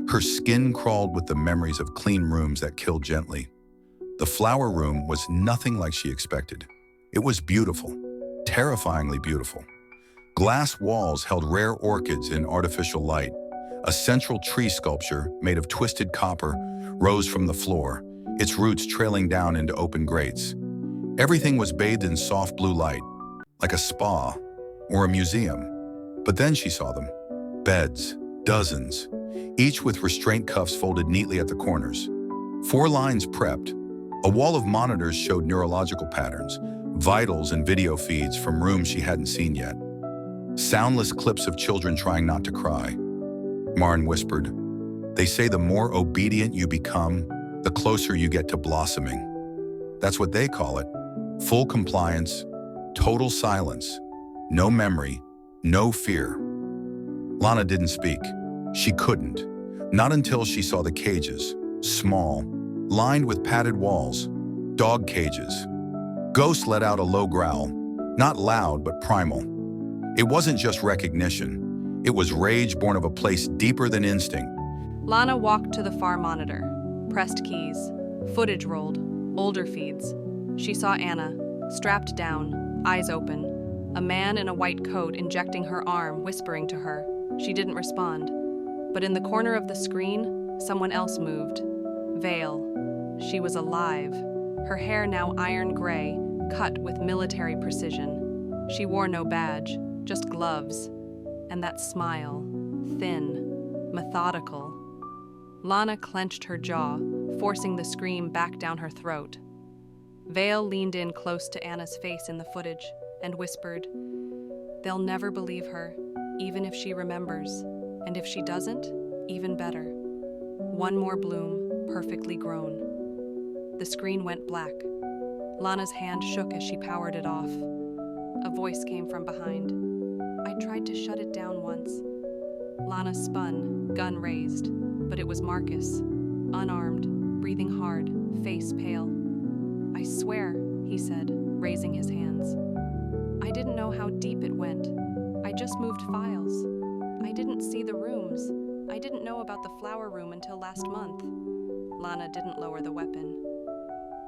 Her skin crawled with the memories of clean rooms that killed gently. The flower room was nothing like she expected. It was beautiful, terrifyingly beautiful. Glass walls held rare orchids in artificial light. A central tree sculpture made of twisted copper rose from the floor, its roots trailing down into open grates. Everything was bathed in soft blue light, like a spa or a museum. But then she saw them. Beds, dozens. each with restraint cuffs folded neatly at the corners. 4 lines prepped. A wall of monitors showed neurological patterns, vitals and video feeds from rooms she hadn't seen yet. Soundless clips of children trying not to cry. Maren whispered, "They say the more obedient you become, the closer you get to blossoming." That's what they call it. Full compliance, total silence, no memory, no fear. Lana didn't speak. She couldn't. Not until she saw the cages, small, lined with padded walls, dog cages. Ghost let out a low growl, not loud but primal. It wasn't just recognition. It was rage born of a place deeper than instinct. Lana walked to the far monitor, pressed keys, footage rolled, older feeds. She saw Anna, strapped down, eyes open, a man in a white coat injecting her arm, whispering to her. She didn't respond. But in the corner of the screen, someone else moved. Vale. She was alive, her hair now iron gray, cut with military precision. She wore no badge, just gloves, and that smile, thin, methodical. Lana clenched her jaw, forcing the scream back down her throat. Vale leaned in close to Anna's face in the footage and whispered, "They'll never believe her, even if she remembers, and if she doesn't, even better. One more bloom, perfectly grown." The screen went black. Lana's hand shook as she powered it off. A voice came from behind. "I tried to shut it down once." Lana spun, gun raised, but it was Marcus, unarmed, breathing hard, face pale. "I swear," he said, raising his hands. "I didn't know how deep it went. I just moved files. I didn't see the rooms. I didn't know about the flower room until last month." Lana didn't lower the weapon.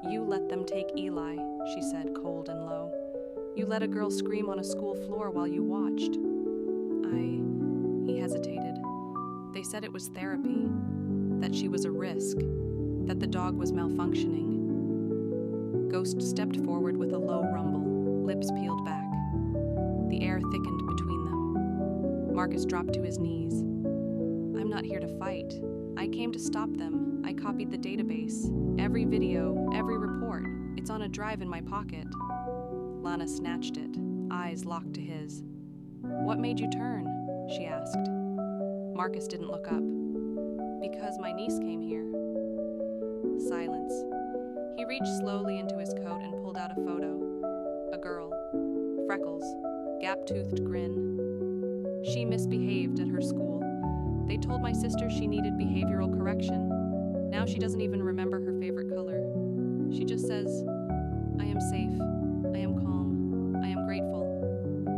"You let them take Eli," she said, cold and low. "You let a girl scream on a school floor while you watched." He hesitated. "They said it was therapy, that she was a risk, that the dog was malfunctioning." Ghost stepped forward with a low rumble, lips peeled back. The air thickened between them. Marcus dropped to his knees. "I'm not here to fight. I came to stop them. I copied the database. Every video, every report. It's on a drive in my pocket." Lana snatched it, eyes locked to his. "What made you turn?" she asked. Marcus didn't look up. "Because my niece came here." Silence. He reached slowly into his coat and pulled out a photo. A girl. Freckles. Gap-toothed grin. "She misbehaved at her school. They told my sister she needed behavioral correction. Now she doesn't even remember her favorite color. She just says, 'I am safe. I am calm. I am grateful.'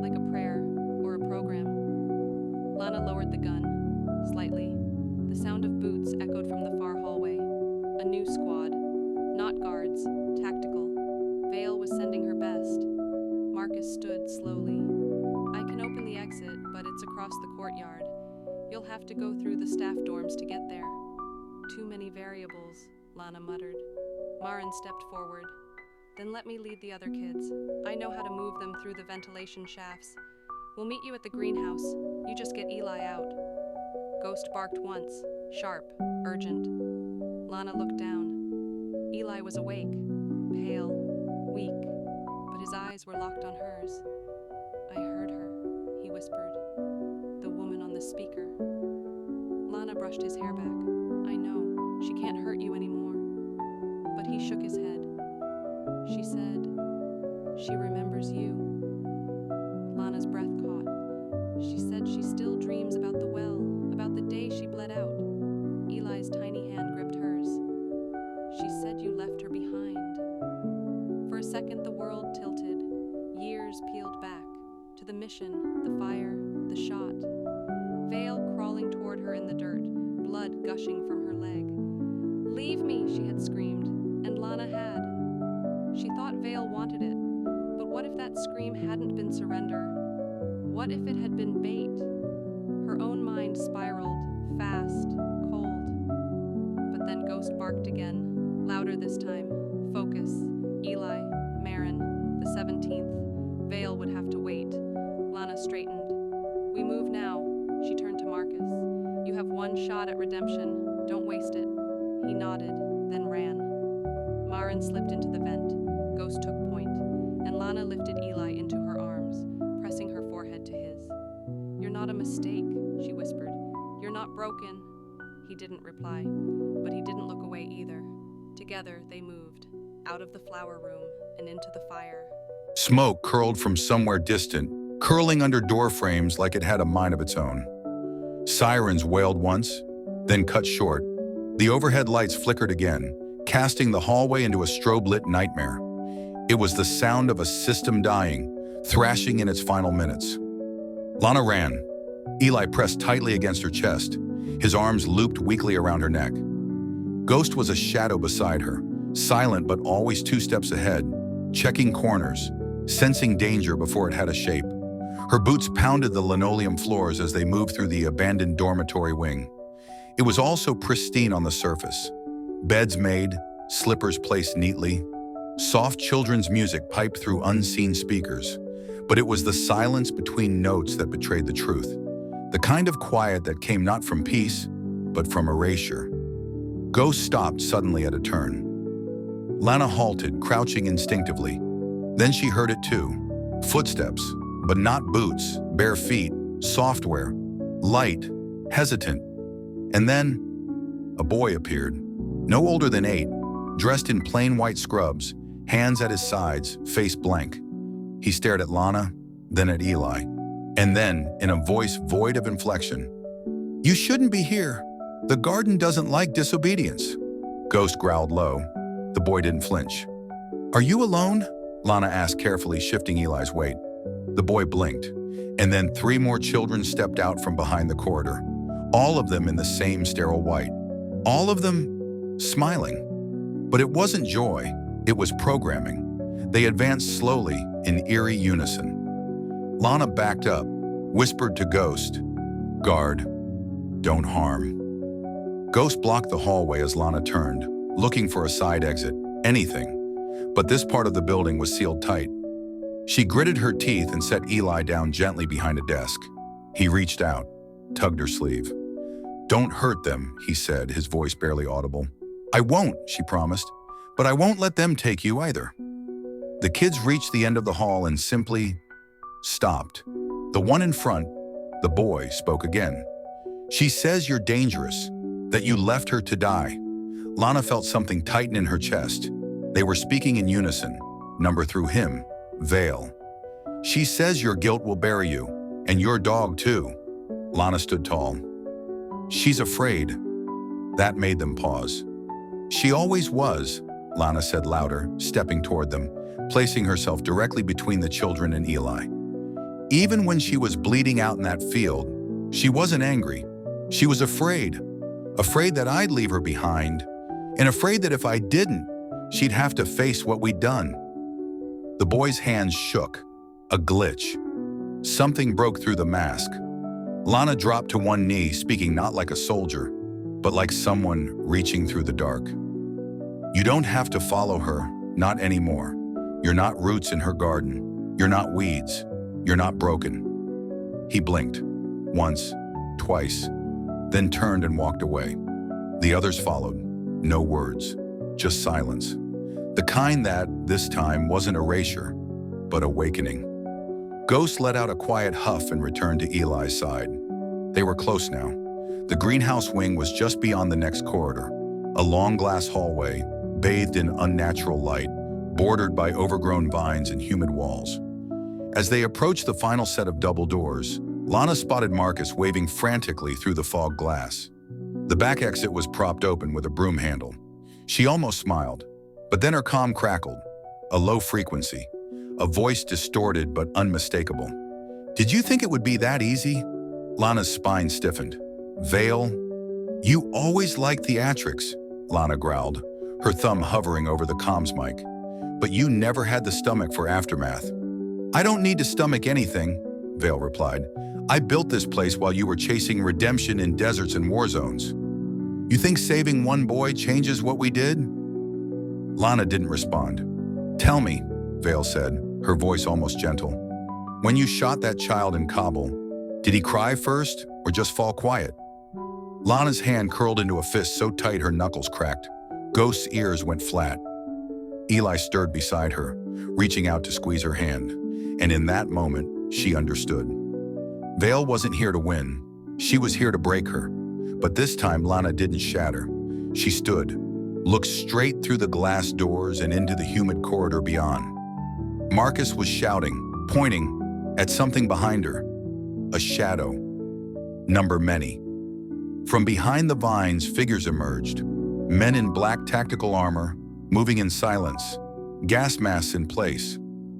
Like a prayer or a program." Lana lowered the gun, slightly. The sound of boots echoed from the far hallway. A new squad. Not guards, tactical. Vale was sending her best. Marcus stood slowly. "I can open the exit, but it's across the courtyard. You'll have to go through the staff dorms to get there." "Too many variables," Lana muttered. Maren stepped forward. "Then let me lead the other kids. I know how to move them through the ventilation shafts. We'll meet you at the greenhouse. You just get Eli out." Ghost barked once, sharp, urgent. Lana looked down. Eli was awake, pale, weak, but his eyes were locked on hers. "I heard her," he whispered. "The woman on the speaker." Lana brushed his hair back. "I know, she can't hurt you anymore." But he shook his head. "She said, she remembers you." Lana's breath caught. "She said she still dreams about the well, about the day she bled out." Eli's tiny hand gripped hers. "She said you left her behind." For a second the world tilted, years peeled back, to the mission, the fire, the shot. Vale crawling toward her in the dirt, blood gushing from her leg. "Leave me," she had screamed, and Lana had. She thought Vale wanted it, but what if that scream hadn't been surrender? What if it had been bait? Her own mind spiraled, fast, cold. But then Ghost barked again, louder this time. Focus. Eli, Maren, the 17th. Vale would have to wait. Lana straightened. "We move now." She turned to Marcus. "You have One shot at redemption. Don't waste it. He nodded, then ran. Marin slipped into the vent. Ghost took point, and Lana lifted Eli into her arms, pressing her forehead to his. "You're not a mistake," she whispered. "You're not broken." He didn't reply, but he didn't look away either. Together, they moved, out of the flower room and into the fire. Smoke curled from somewhere distant, curling under door frames like it had a mind of its own. Sirens wailed once, then cut short. The overhead lights flickered again, casting the hallway into a strobe-lit nightmare. It was the sound of a system dying, thrashing in its final minutes. Lana ran. Eli pressed tightly against her chest, his arms looped weakly around her neck. Ghost was a shadow beside her, silent but always 2 steps ahead, checking corners, sensing danger before it had a shape. Her boots pounded the linoleum floors as they moved through the abandoned dormitory wing. It was all so pristine on the surface. Beds made, slippers placed neatly, soft children's music piped through unseen speakers. But it was the silence between notes that betrayed the truth. The kind of quiet that came not from peace, but from erasure. Ghost stopped suddenly at a turn. Lana halted, crouching instinctively. Then she heard it too. Footsteps, but not boots, bare feet, software, light, hesitant. And then, a boy appeared, no older than 8, dressed in plain white scrubs, hands at his sides, face blank. He stared at Lana, then at Eli, and then, in a voice void of inflection, "You shouldn't be here. The garden doesn't like disobedience." Ghost growled low. The boy didn't flinch. "Are you alone?" Lana asked carefully, shifting Eli's weight. The boy blinked, and then 3 more children stepped out from behind the corridor, all of them in the same sterile white, all of them smiling. But it wasn't joy, it was programming. They advanced slowly, in eerie unison. Lana backed up, whispered to Ghost, "Guard, don't harm." Ghost blocked the hallway as Lana turned, looking for a side exit, anything. But this part of the building was sealed tight. She gritted her teeth and set Eli down gently behind a desk. He reached out, tugged her sleeve. "Don't hurt them," he said, his voice barely audible. "I won't," she promised, "but I won't let them take you either." The kids reached the end of the hall and simply stopped. The one in front, the boy, spoke again. "She says you're dangerous, that you left her to die." Lana felt something tighten in her chest. They were speaking in unison, number through him, Vale. "She says your guilt will bury you, and your dog too." Lana stood tall. "She's afraid." That made them pause. "She always was," Lana said louder, stepping toward them, placing herself directly between the children and Eli. "Even when she was bleeding out in that field, she wasn't angry. She was afraid. Afraid that I'd leave her behind, and afraid that if I didn't, she'd have to face what we'd done." The boy's hands shook. A glitch. Something broke through the mask. Lana dropped to one knee, speaking not like a soldier, but like someone reaching through the dark. "You don't have to follow her, not anymore. You're not roots in her garden. You're not weeds. You're not broken." He blinked, once, twice, then turned and walked away. The others followed. No words, just silence. The kind that, this time, wasn't erasure, but awakening. Ghost let out a quiet huff and returned to Eli's side. They were close now. The greenhouse wing was just beyond the next corridor, a long glass hallway, bathed in unnatural light, bordered by overgrown vines and humid walls. As they approached the final set of double doors, Lana spotted Marcus waving frantically through the fog glass. The back exit was propped open with a broom handle. She almost smiled, but then her comm crackled, a low frequency, a voice distorted but unmistakable. "Did you think it would be that easy?" Lana's spine stiffened. "Vale, you always liked theatrics," Lana growled, her thumb hovering over the comms mic. "But you never had the stomach for aftermath." "I don't need to stomach anything," Vale replied. "I built this place while you were chasing redemption in deserts and war zones. You think saving one boy changes what we did?" Lana didn't respond. "Tell me," Vale said, her voice almost gentle. "When you shot that child in Kabul, did he cry first or just fall quiet?" Lana's hand curled into a fist so tight her knuckles cracked. Ghost's ears went flat. Eli stirred beside her, reaching out to squeeze her hand. And in that moment, she understood. Vale wasn't here to win. She was here to break her. But this time, Lana didn't shatter. She stood, looked straight through the glass doors and into the humid corridor beyond. Marcus was shouting, pointing at something behind her. A shadow. Number many. From behind the vines, figures emerged. Men in black tactical armor, moving in silence. Gas masks in place.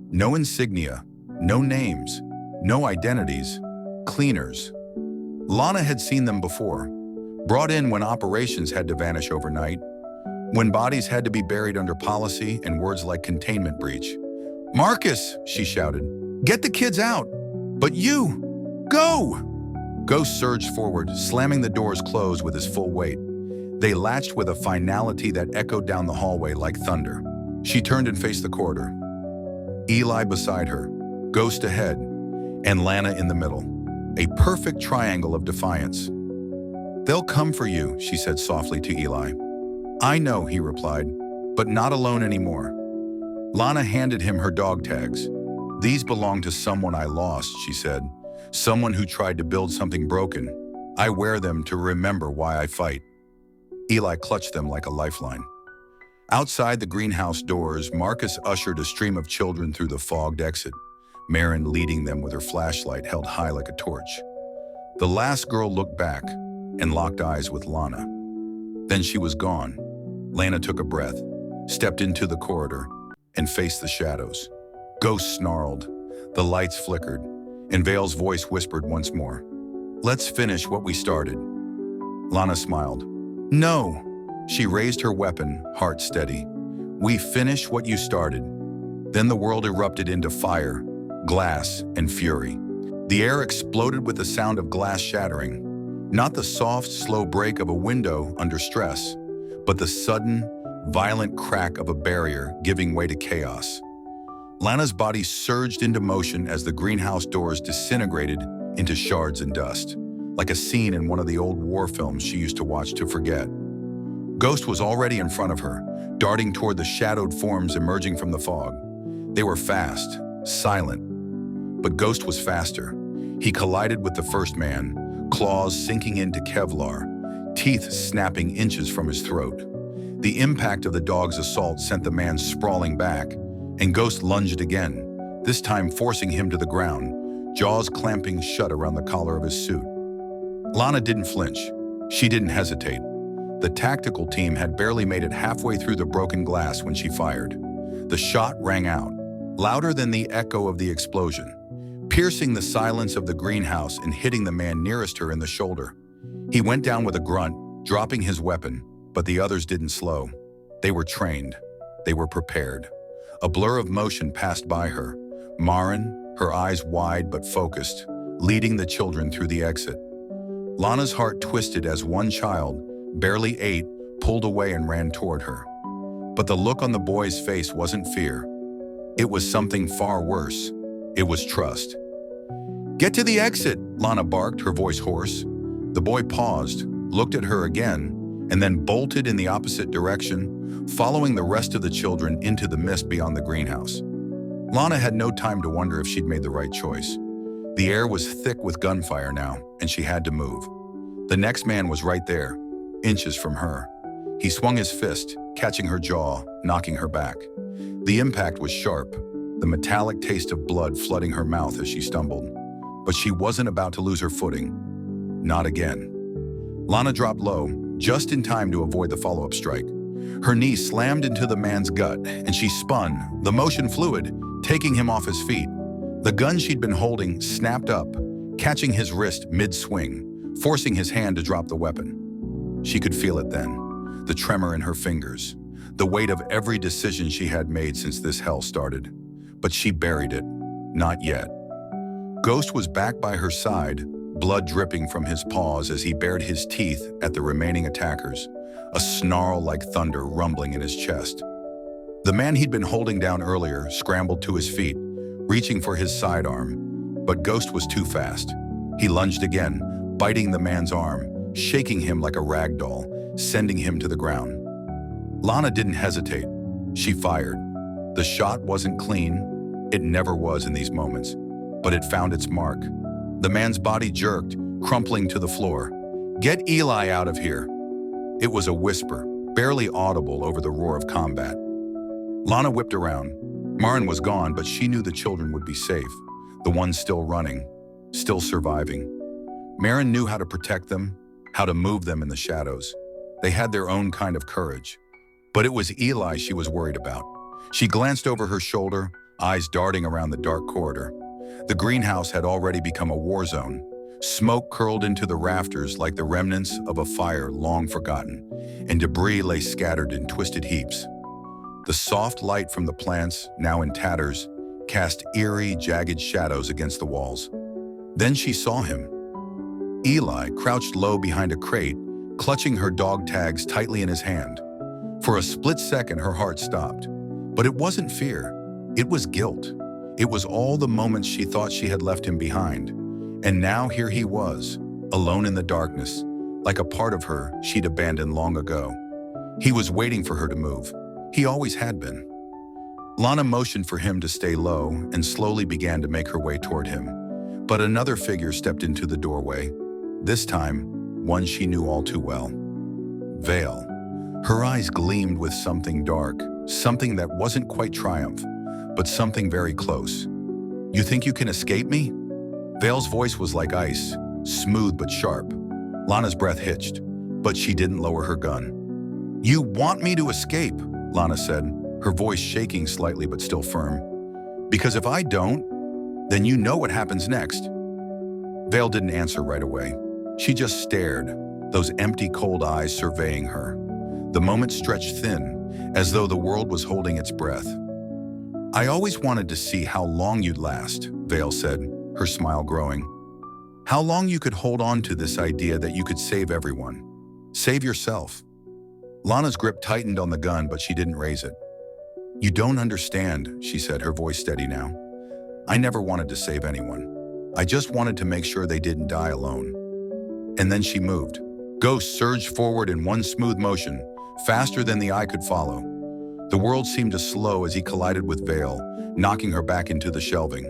No insignia, no names, no identities. Cleaners. Lana had seen them before. Brought in when operations had to vanish overnight. When bodies had to be buried under policy and words like containment breach. "Marcus," she shouted, "get the kids out! But you, go!" Ghost surged forward, slamming the doors closed with his full weight. They latched with a finality that echoed down the hallway like thunder. She turned and faced the corridor. Eli beside her, Ghost ahead, and Lana in the middle. A perfect triangle of defiance. "They'll come for you," she said softly to Eli. "I know," he replied, "but not alone anymore." Lana handed him her dog tags. "These belong to someone I lost," she said. "Someone who tried to build something broken. I wear them to remember why I fight." Eli clutched them like a lifeline. Outside the greenhouse doors, Marcus ushered a stream of children through the fogged exit, Marin leading them with her flashlight held high like a torch. The last girl looked back and locked eyes with Lana. Then she was gone. Lana took a breath, stepped into the corridor, and faced the shadows. Ghost snarled. The lights flickered, and Vale's voice whispered once more, "Let's finish what we started." Lana smiled. "No." She raised her weapon, heart steady. "We finish what you started." Then the world erupted into fire, glass, and fury. The air exploded with the sound of glass shattering. Not the soft, slow break of a window under stress, but the sudden, violent crack of a barrier giving way to chaos. Lana's body surged into motion as the greenhouse doors disintegrated into shards and dust, like a scene in one of the old war films she used to watch to forget. Ghost was already in front of her, darting toward the shadowed forms emerging from the fog. They were fast, silent, but Ghost was faster. He collided with the first man, claws sinking into Kevlar, teeth snapping inches from his throat. The impact of the dog's assault sent the man sprawling back, and Ghost lunged again, this time forcing him to the ground, jaws clamping shut around the collar of his suit. Lana didn't flinch. She didn't hesitate. The tactical team had barely made it halfway through the broken glass when she fired. The shot rang out, louder than the echo of the explosion, piercing the silence of the greenhouse and hitting the man nearest her in the shoulder. He went down with a grunt, dropping his weapon, but the others didn't slow. They were trained. They were prepared. A blur of motion passed by her. Marin, her eyes wide but focused, leading the children through the exit. Lana's heart twisted as one child, barely 8, pulled away and ran toward her. But the look on the boy's face wasn't fear. It was something far worse. It was trust. "Get to the exit," Lana barked, her voice hoarse. The boy paused, looked at her again, and then bolted in the opposite direction, following the rest of the children into the mist beyond the greenhouse. Lana had no time to wonder if she'd made the right choice. The air was thick with gunfire now, and she had to move. The next man was right there, inches from her. He swung his fist, catching her jaw, knocking her back. The impact was sharp, the metallic taste of blood flooding her mouth as she stumbled. But she wasn't about to lose her footing. Not again. Lana dropped low, just in time to avoid the follow-up strike. Her knee slammed into the man's gut, and she spun, the motion fluid, taking him off his feet. The gun she'd been holding snapped up, catching his wrist mid-swing, forcing his hand to drop the weapon. She could feel it then, the tremor in her fingers, the weight of every decision she had made since this hell started. But she buried it. Not yet. Ghost was back by her side, blood dripping from his paws as he bared his teeth at the remaining attackers, a snarl like thunder rumbling in his chest. The man he'd been holding down earlier scrambled to his feet, reaching for his sidearm, but Ghost was too fast. He lunged again, biting the man's arm, shaking him like a rag doll, sending him to the ground. Lana didn't hesitate. She fired. The shot wasn't clean. It never was in these moments, but it found its mark. The man's body jerked, crumpling to the floor. "Get Eli out of here." It was a whisper, barely audible over the roar of combat. Lana whipped around. Marin was gone, but she knew the children would be safe. The ones still running, still surviving. Marin knew how to protect them, how to move them in the shadows. They had their own kind of courage. But it was Eli she was worried about. She glanced over her shoulder, eyes darting around the dark corridor. The greenhouse had already become a war zone. Smoke curled into the rafters like the remnants of a fire long forgotten, and debris lay scattered in twisted heaps. The soft light from the plants, now in tatters, cast eerie, jagged shadows against the walls. Then she saw him. Eli crouched low behind a crate, clutching her dog tags tightly in his hand. For a split second, her heart stopped. But it wasn't fear. It was guilt. It was all the moments she thought she had left him behind. And now here he was, alone in the darkness, like a part of her she'd abandoned long ago. He was waiting for her to move. He always had been. Lana motioned for him to stay low and slowly began to make her way toward him. But another figure stepped into the doorway, this time one she knew all too well. Vale. Her eyes gleamed with something dark, something that wasn't quite triumph, but something very close. "You think you can escape me?" Vale's voice was like ice, smooth but sharp. Lana's breath hitched, but she didn't lower her gun. "You want me to escape?" Lana said, her voice shaking slightly but still firm. "Because if I don't, then you know what happens next." Vale didn't answer right away. She just stared, those empty, cold eyes surveying her. The moment stretched thin, as though the world was holding its breath. "I always wanted to see how long you'd last," Vale said, her smile growing. "How long you could hold on to this idea that you could save everyone. Save yourself." Lana's grip tightened on the gun, but she didn't raise it. "You don't understand," she said, her voice steady now. "I never wanted to save anyone. I just wanted to make sure they didn't die alone." And then she moved. Ghost surged forward in one smooth motion, faster than the eye could follow. The world seemed to slow as he collided with Vale, knocking her back into the shelving.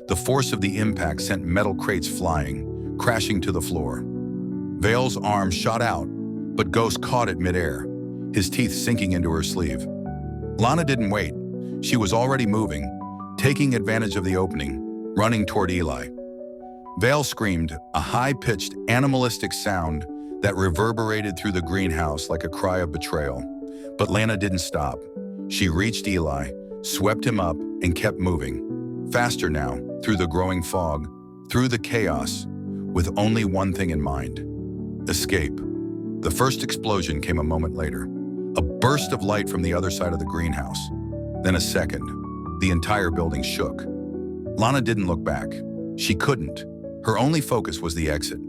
The force of the impact sent metal crates flying, crashing to the floor. Vale's arm shot out, but Ghost caught it midair, his teeth sinking into her sleeve. Lana didn't wait. She was already moving, taking advantage of the opening, running toward Eli. Vale screamed, a high-pitched, animalistic sound that reverberated through the greenhouse like a cry of betrayal. But Lana didn't stop. She reached Eli, swept him up, and kept moving. Faster now, through the growing fog, through the chaos, with only one thing in mind: escape. The first explosion came a moment later, a burst of light from the other side of the greenhouse. Then a second. The entire building shook. Lana didn't look back. She couldn't. Her only focus was the exit.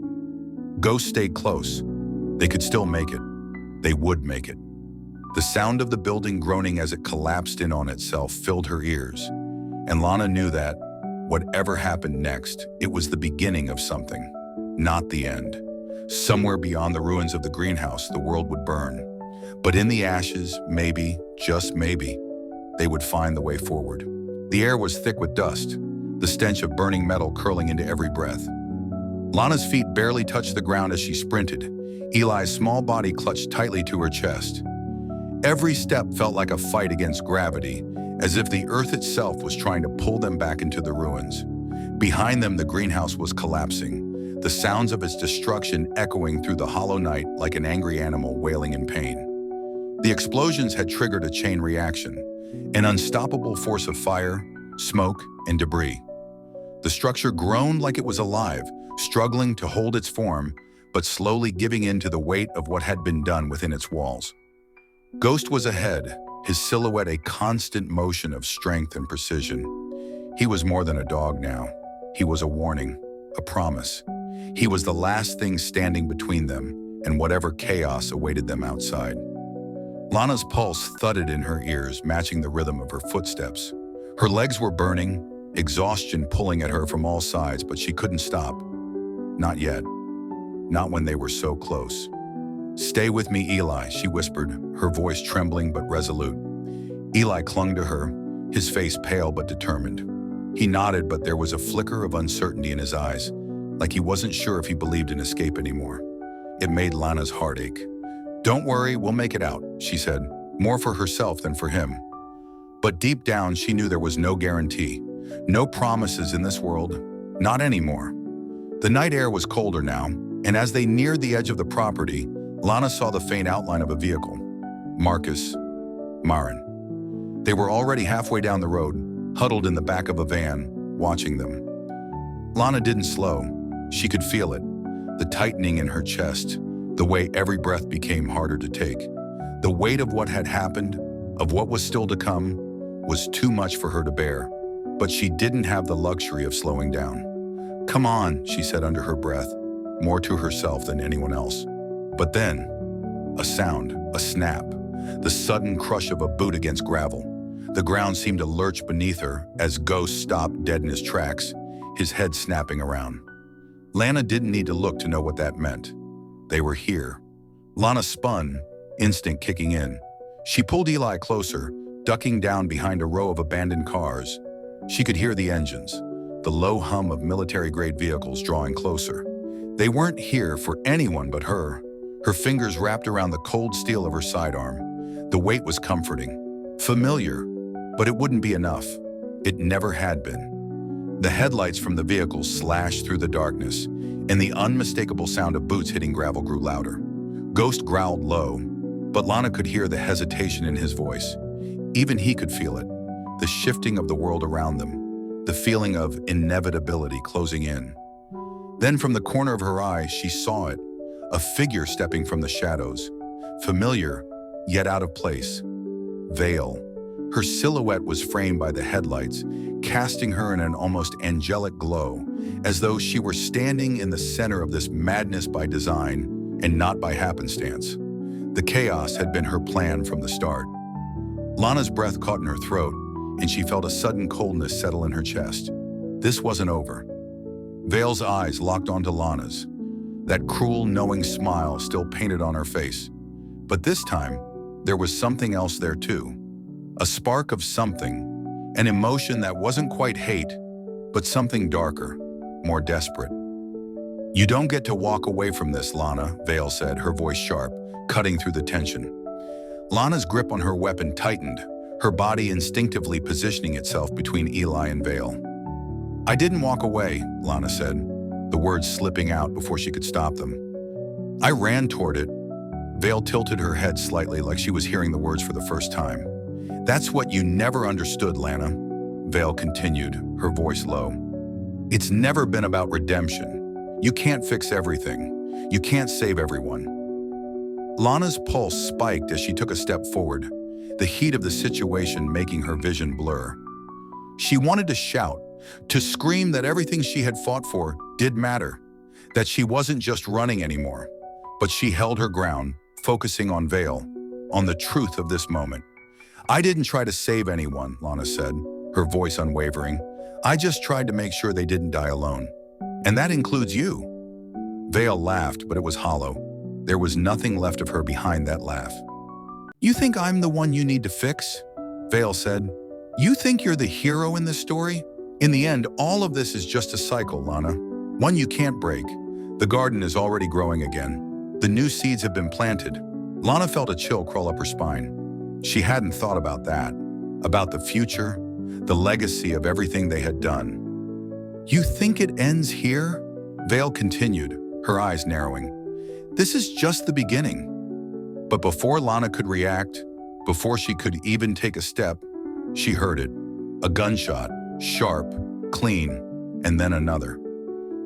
Ghost stayed close. They could still make it. They would make it. The sound of the building groaning as it collapsed in on itself filled her ears. And Lana knew that, whatever happened next, it was the beginning of something, not the end. Somewhere beyond the ruins of the greenhouse, the world would burn. But in the ashes, maybe, just maybe, they would find the way forward. The air was thick with dust, the stench of burning metal curling into every breath. Lana's feet barely touched the ground as she sprinted, Eli's small body clutched tightly to her chest. Every step felt like a fight against gravity, as if the earth itself was trying to pull them back into the ruins. Behind them, the greenhouse was collapsing, the sounds of its destruction echoing through the hollow night like an angry animal wailing in pain. The explosions had triggered a chain reaction, an unstoppable force of fire, smoke, and debris. The structure groaned like it was alive, struggling to hold its form, but slowly giving in to the weight of what had been done within its walls. Ghost was ahead, his silhouette a constant motion of strength and precision. He was more than a dog now. He was a warning, a promise. He was the last thing standing between them and whatever chaos awaited them outside. Lana's pulse thudded in her ears, matching the rhythm of her footsteps. Her legs were burning, exhaustion pulling at her from all sides, but she couldn't stop. Not yet. not when they were so close. "Stay with me, Eli," she whispered, her voice trembling but resolute. Eli clung to her, his face pale but determined. He nodded, but there was a flicker of uncertainty in his eyes, like he wasn't sure if he believed in escape anymore. It made Lana's heart ache. "Don't worry, we'll make it out," she said, more for herself than for him. But deep down, she knew there was no guarantee, no promises in this world, not anymore. The night air was colder now, and as they neared the edge of the property, Lana saw the faint outline of a vehicle. Marcus, Maren. They were already halfway down the road, huddled in the back of a van, watching them. Lana didn't slow. She could feel it, the tightening in her chest, the way every breath became harder to take. The weight of what had happened, of what was still to come, was too much for her to bear, but she didn't have the luxury of slowing down. "Come on," she said under her breath, more to herself than anyone else. But then, a sound, a snap, the sudden crush of a boot against gravel. The ground seemed to lurch beneath her as Ghost stopped dead in his tracks, his head snapping around. Lana didn't need to look to know what that meant. They were here. Lana spun, instinct kicking in. She pulled Eli closer, ducking down behind a row of abandoned cars. She could hear the engines, the low hum of military-grade vehicles drawing closer. They weren't here for anyone but her. Her fingers wrapped around the cold steel of her sidearm. The weight was comforting, familiar, but it wouldn't be enough. It never had been. The headlights from the vehicles slashed through the darkness, and the unmistakable sound of boots hitting gravel grew louder. Ghost growled low, but Lana could hear the hesitation in his voice. Even he could feel it, the shifting of the world around them, the feeling of inevitability closing in. Then from the corner of her eye, she saw it, a figure stepping from the shadows, familiar, yet out of place. Vale. Her silhouette was framed by the headlights, casting her in an almost angelic glow, as though she were standing in the center of this madness by design and not by happenstance. The chaos had been her plan from the start. Lana's breath caught in her throat, and she felt a sudden coldness settle in her chest. This wasn't over. Vale's eyes locked onto Lana's, that cruel, knowing smile still painted on her face. But this time, there was something else there too. A spark of something, an emotion that wasn't quite hate, but something darker, more desperate. "You don't get to walk away from this, Lana," Vale said, her voice sharp, cutting through the tension. Lana's grip on her weapon tightened, her body instinctively positioning itself between Eli and Vale. "I didn't walk away," Lana said, the words slipping out before she could stop them. "I ran toward it." Vale tilted her head slightly like she was hearing the words for the first time. "That's what you never understood, Lana," Vale continued, her voice low. "It's never been about redemption. You can't fix everything. You can't save everyone." Lana's pulse spiked as she took a step forward, the heat of the situation making her vision blur. She wanted to shout, to scream that everything she had fought for did matter, that she wasn't just running anymore. But she held her ground, focusing on Vale, on the truth of this moment. "I didn't try to save anyone," Lana said, her voice unwavering. "I just tried to make sure they didn't die alone. And that includes you." Vale laughed, but it was hollow. There was nothing left of her behind that laugh. "You think I'm the one you need to fix?" Vale said. "You think you're the hero in this story? In the end, all of this is just a cycle, Lana. One you can't break. The garden is already growing again. The new seeds have been planted." Lana felt a chill crawl up her spine. She hadn't thought about that, about the future, the legacy of everything they had done. "You think it ends here?" Vale continued, her eyes narrowing. "This is just the beginning." But before Lana could react, before she could even take a step, she heard it. A gunshot, sharp, clean, and then another.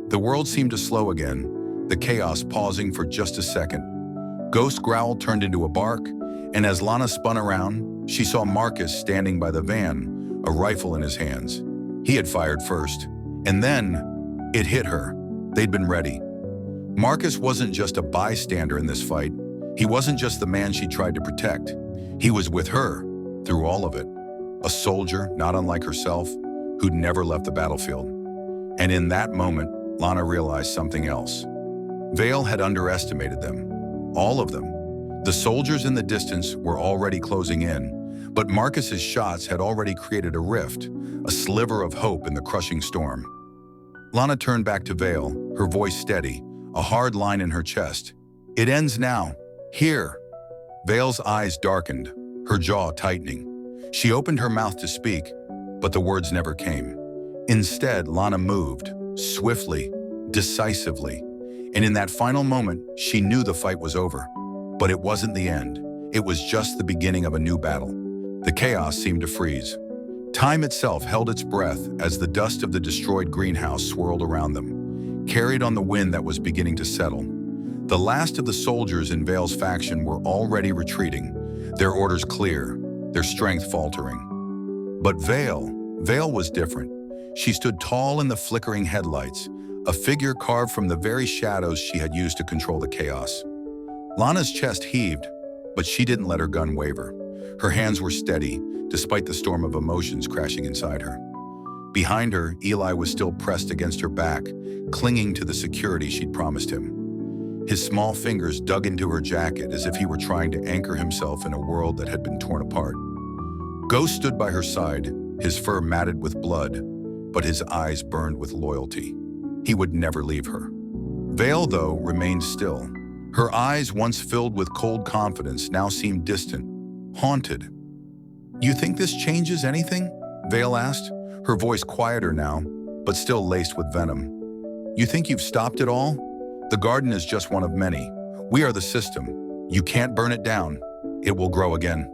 The world seemed to slow again, the chaos pausing for just a second. Ghost growl turned into a bark, and as Lana spun around, she saw Marcus standing by the van, a rifle in his hands. He had fired first, and then it hit her. They'd been ready. Marcus wasn't just a bystander in this fight. He wasn't just the man she tried to protect. He was with her through all of it. A soldier, not unlike herself, who'd never left the battlefield. And in that moment, Lana realized something else. Vale had underestimated them. All of them. The soldiers in the distance were already closing in, but Marcus's shots had already created a rift, a sliver of hope in the crushing storm. Lana turned back to Vale, her voice steady, a hard line in her chest. "It ends now. Here." Vale's eyes darkened, her jaw tightening. She opened her mouth to speak, but the words never came. Instead, Lana moved, swiftly, decisively, and in that final moment, she knew the fight was over. But it wasn't the end. It was just the beginning of a new battle. The chaos seemed to freeze. Time itself held its breath as the dust of the destroyed greenhouse swirled around them, carried on the wind that was beginning to settle. The last of the soldiers in Vale's faction were already retreating, their orders clear, their strength faltering. But Vale was different. She stood tall in the flickering headlights, a figure carved from the very shadows she had used to control the chaos. Lana's chest heaved, but she didn't let her gun waver. Her hands were steady, despite the storm of emotions crashing inside her. Behind her, Eli was still pressed against her back, clinging to the security she'd promised him. His small fingers dug into her jacket as if he were trying to anchor himself in a world that had been torn apart. Ghost stood by her side, his fur matted with blood, but his eyes burned with loyalty. He would never leave her. Vale, though, remained still. Her eyes, once filled with cold confidence, now seemed distant, haunted. "You think this changes anything?" Vale asked, her voice quieter now, but still laced with venom. "You think you've stopped it all? The garden is just one of many. We are the system. You can't burn it down. It will grow again."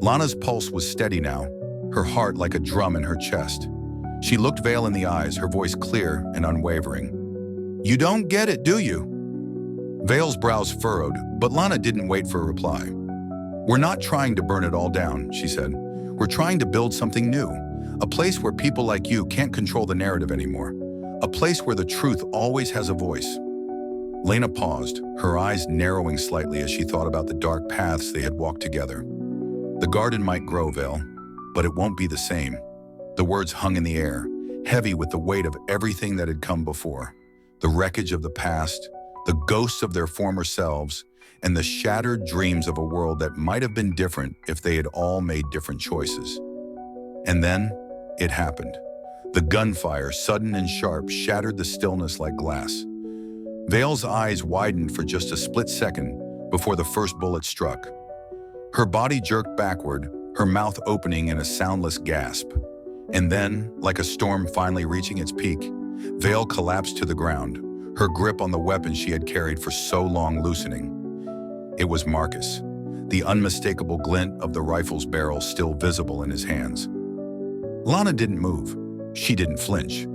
Lana's pulse was steady now, her heart like a drum in her chest. She looked Vale in the eyes, her voice clear and unwavering. "You don't get it, do you?" Vale's brows furrowed, but Lana didn't wait for a reply. "We're not trying to burn it all down," she said. "We're trying to build something new, a place where people like you can't control the narrative anymore, a place where the truth always has a voice." Lena paused, her eyes narrowing slightly as she thought about the dark paths they had walked together. "The garden might grow, Vale, but it won't be the same." The words hung in the air, heavy with the weight of everything that had come before. The wreckage of the past, the ghosts of their former selves, and the shattered dreams of a world that might have been different if they had all made different choices. And then, it happened. The gunfire, sudden and sharp, shattered the stillness like glass. Vale's eyes widened for just a split second before the first bullet struck. Her body jerked backward, her mouth opening in a soundless gasp. And then, like a storm finally reaching its peak, Vale collapsed to the ground, her grip on the weapon she had carried for so long loosening. It was Marcus, the unmistakable glint of the rifle's barrel still visible in his hands. Lana didn't move. She didn't flinch.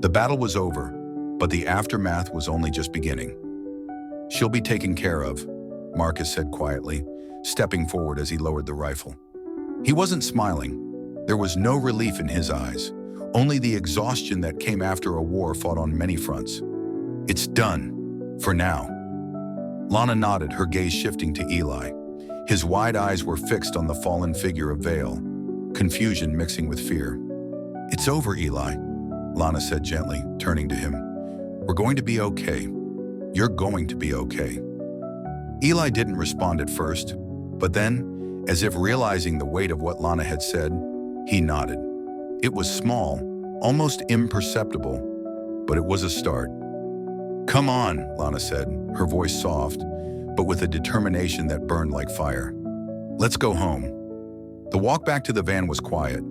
The battle was over, but the aftermath was only just beginning. "She'll be taken care of," Marcus said quietly, stepping forward as he lowered the rifle. He wasn't smiling. There was no relief in his eyes, only the exhaustion that came after a war fought on many fronts. "It's done, for now." Lana nodded, her gaze shifting to Eli. His wide eyes were fixed on the fallen figure of Vale, confusion mixing with fear. "It's over, Eli," Lana said gently, turning to him. "We're going to be okay. You're going to be okay." Eli didn't respond at first, but then, as if realizing the weight of what Lana had said, he nodded. It was small, almost imperceptible, but it was a start. "Come on," Lana said, her voice soft, but with a determination that burned like fire. "Let's go home." The walk back to the van was quiet.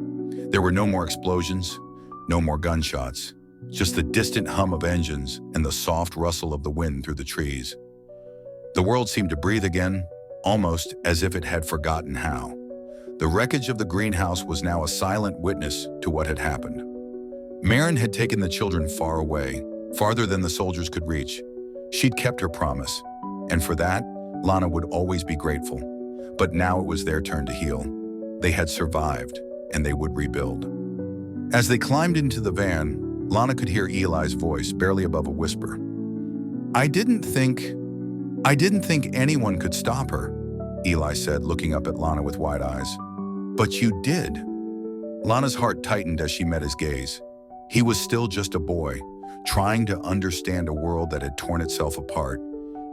There were no more explosions, no more gunshots, just the distant hum of engines and the soft rustle of the wind through the trees. The world seemed to breathe again, almost as if it had forgotten how. The wreckage of the greenhouse was now a silent witness to what had happened. Marin had taken the children far away, farther than the soldiers could reach. She'd kept her promise, and for that, Lana would always be grateful. But now it was their turn to heal. They had survived, and they would rebuild. As they climbed into the van, Lana could hear Eli's voice, barely above a whisper. I didn't think anyone could stop her," Eli said, looking up at Lana with wide eyes. "But you did." Lana's heart tightened as she met his gaze. He was still just a boy, trying to understand a world that had torn itself apart.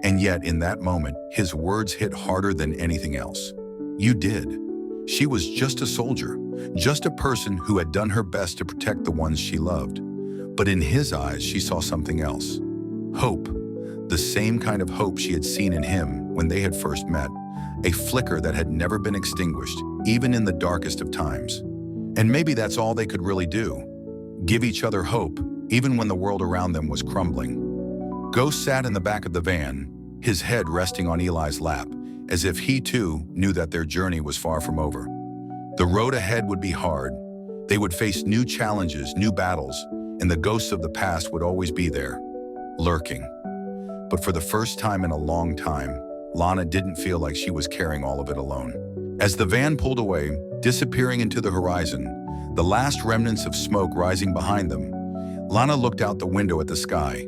And yet, in that moment, his words hit harder than anything else. You did. She was just a soldier, just a person who had done her best to protect the ones she loved. But in his eyes, she saw something else. Hope. The same kind of hope she had seen in him when they had first met. A flicker that had never been extinguished, even in the darkest of times. And maybe that's all they could really do. Give each other hope, even when the world around them was crumbling. Ghost sat in the back of the van, his head resting on Eli's lap, as if he too knew that their journey was far from over. The road ahead would be hard. They would face new challenges, new battles, and the ghosts of the past would always be there, lurking. But for the first time in a long time, Lana didn't feel like she was carrying all of it alone. As the van pulled away, disappearing into the horizon, the last remnants of smoke rising behind them, Lana looked out the window at the sky.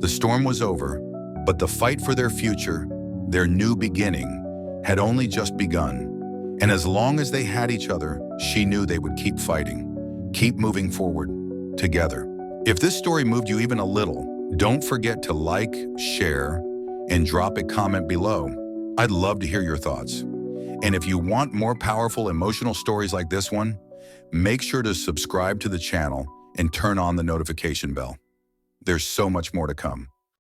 The storm was over, but the fight for their future, their new beginning, had only just begun. And as long as they had each other, she knew they would keep fighting, keep moving forward, together. If this story moved you even a little, don't forget to like, share, and drop a comment below. I'd love to hear your thoughts. And if you want more powerful emotional stories like this one, make sure to subscribe to the channel and turn on the notification bell. There's so much more to come.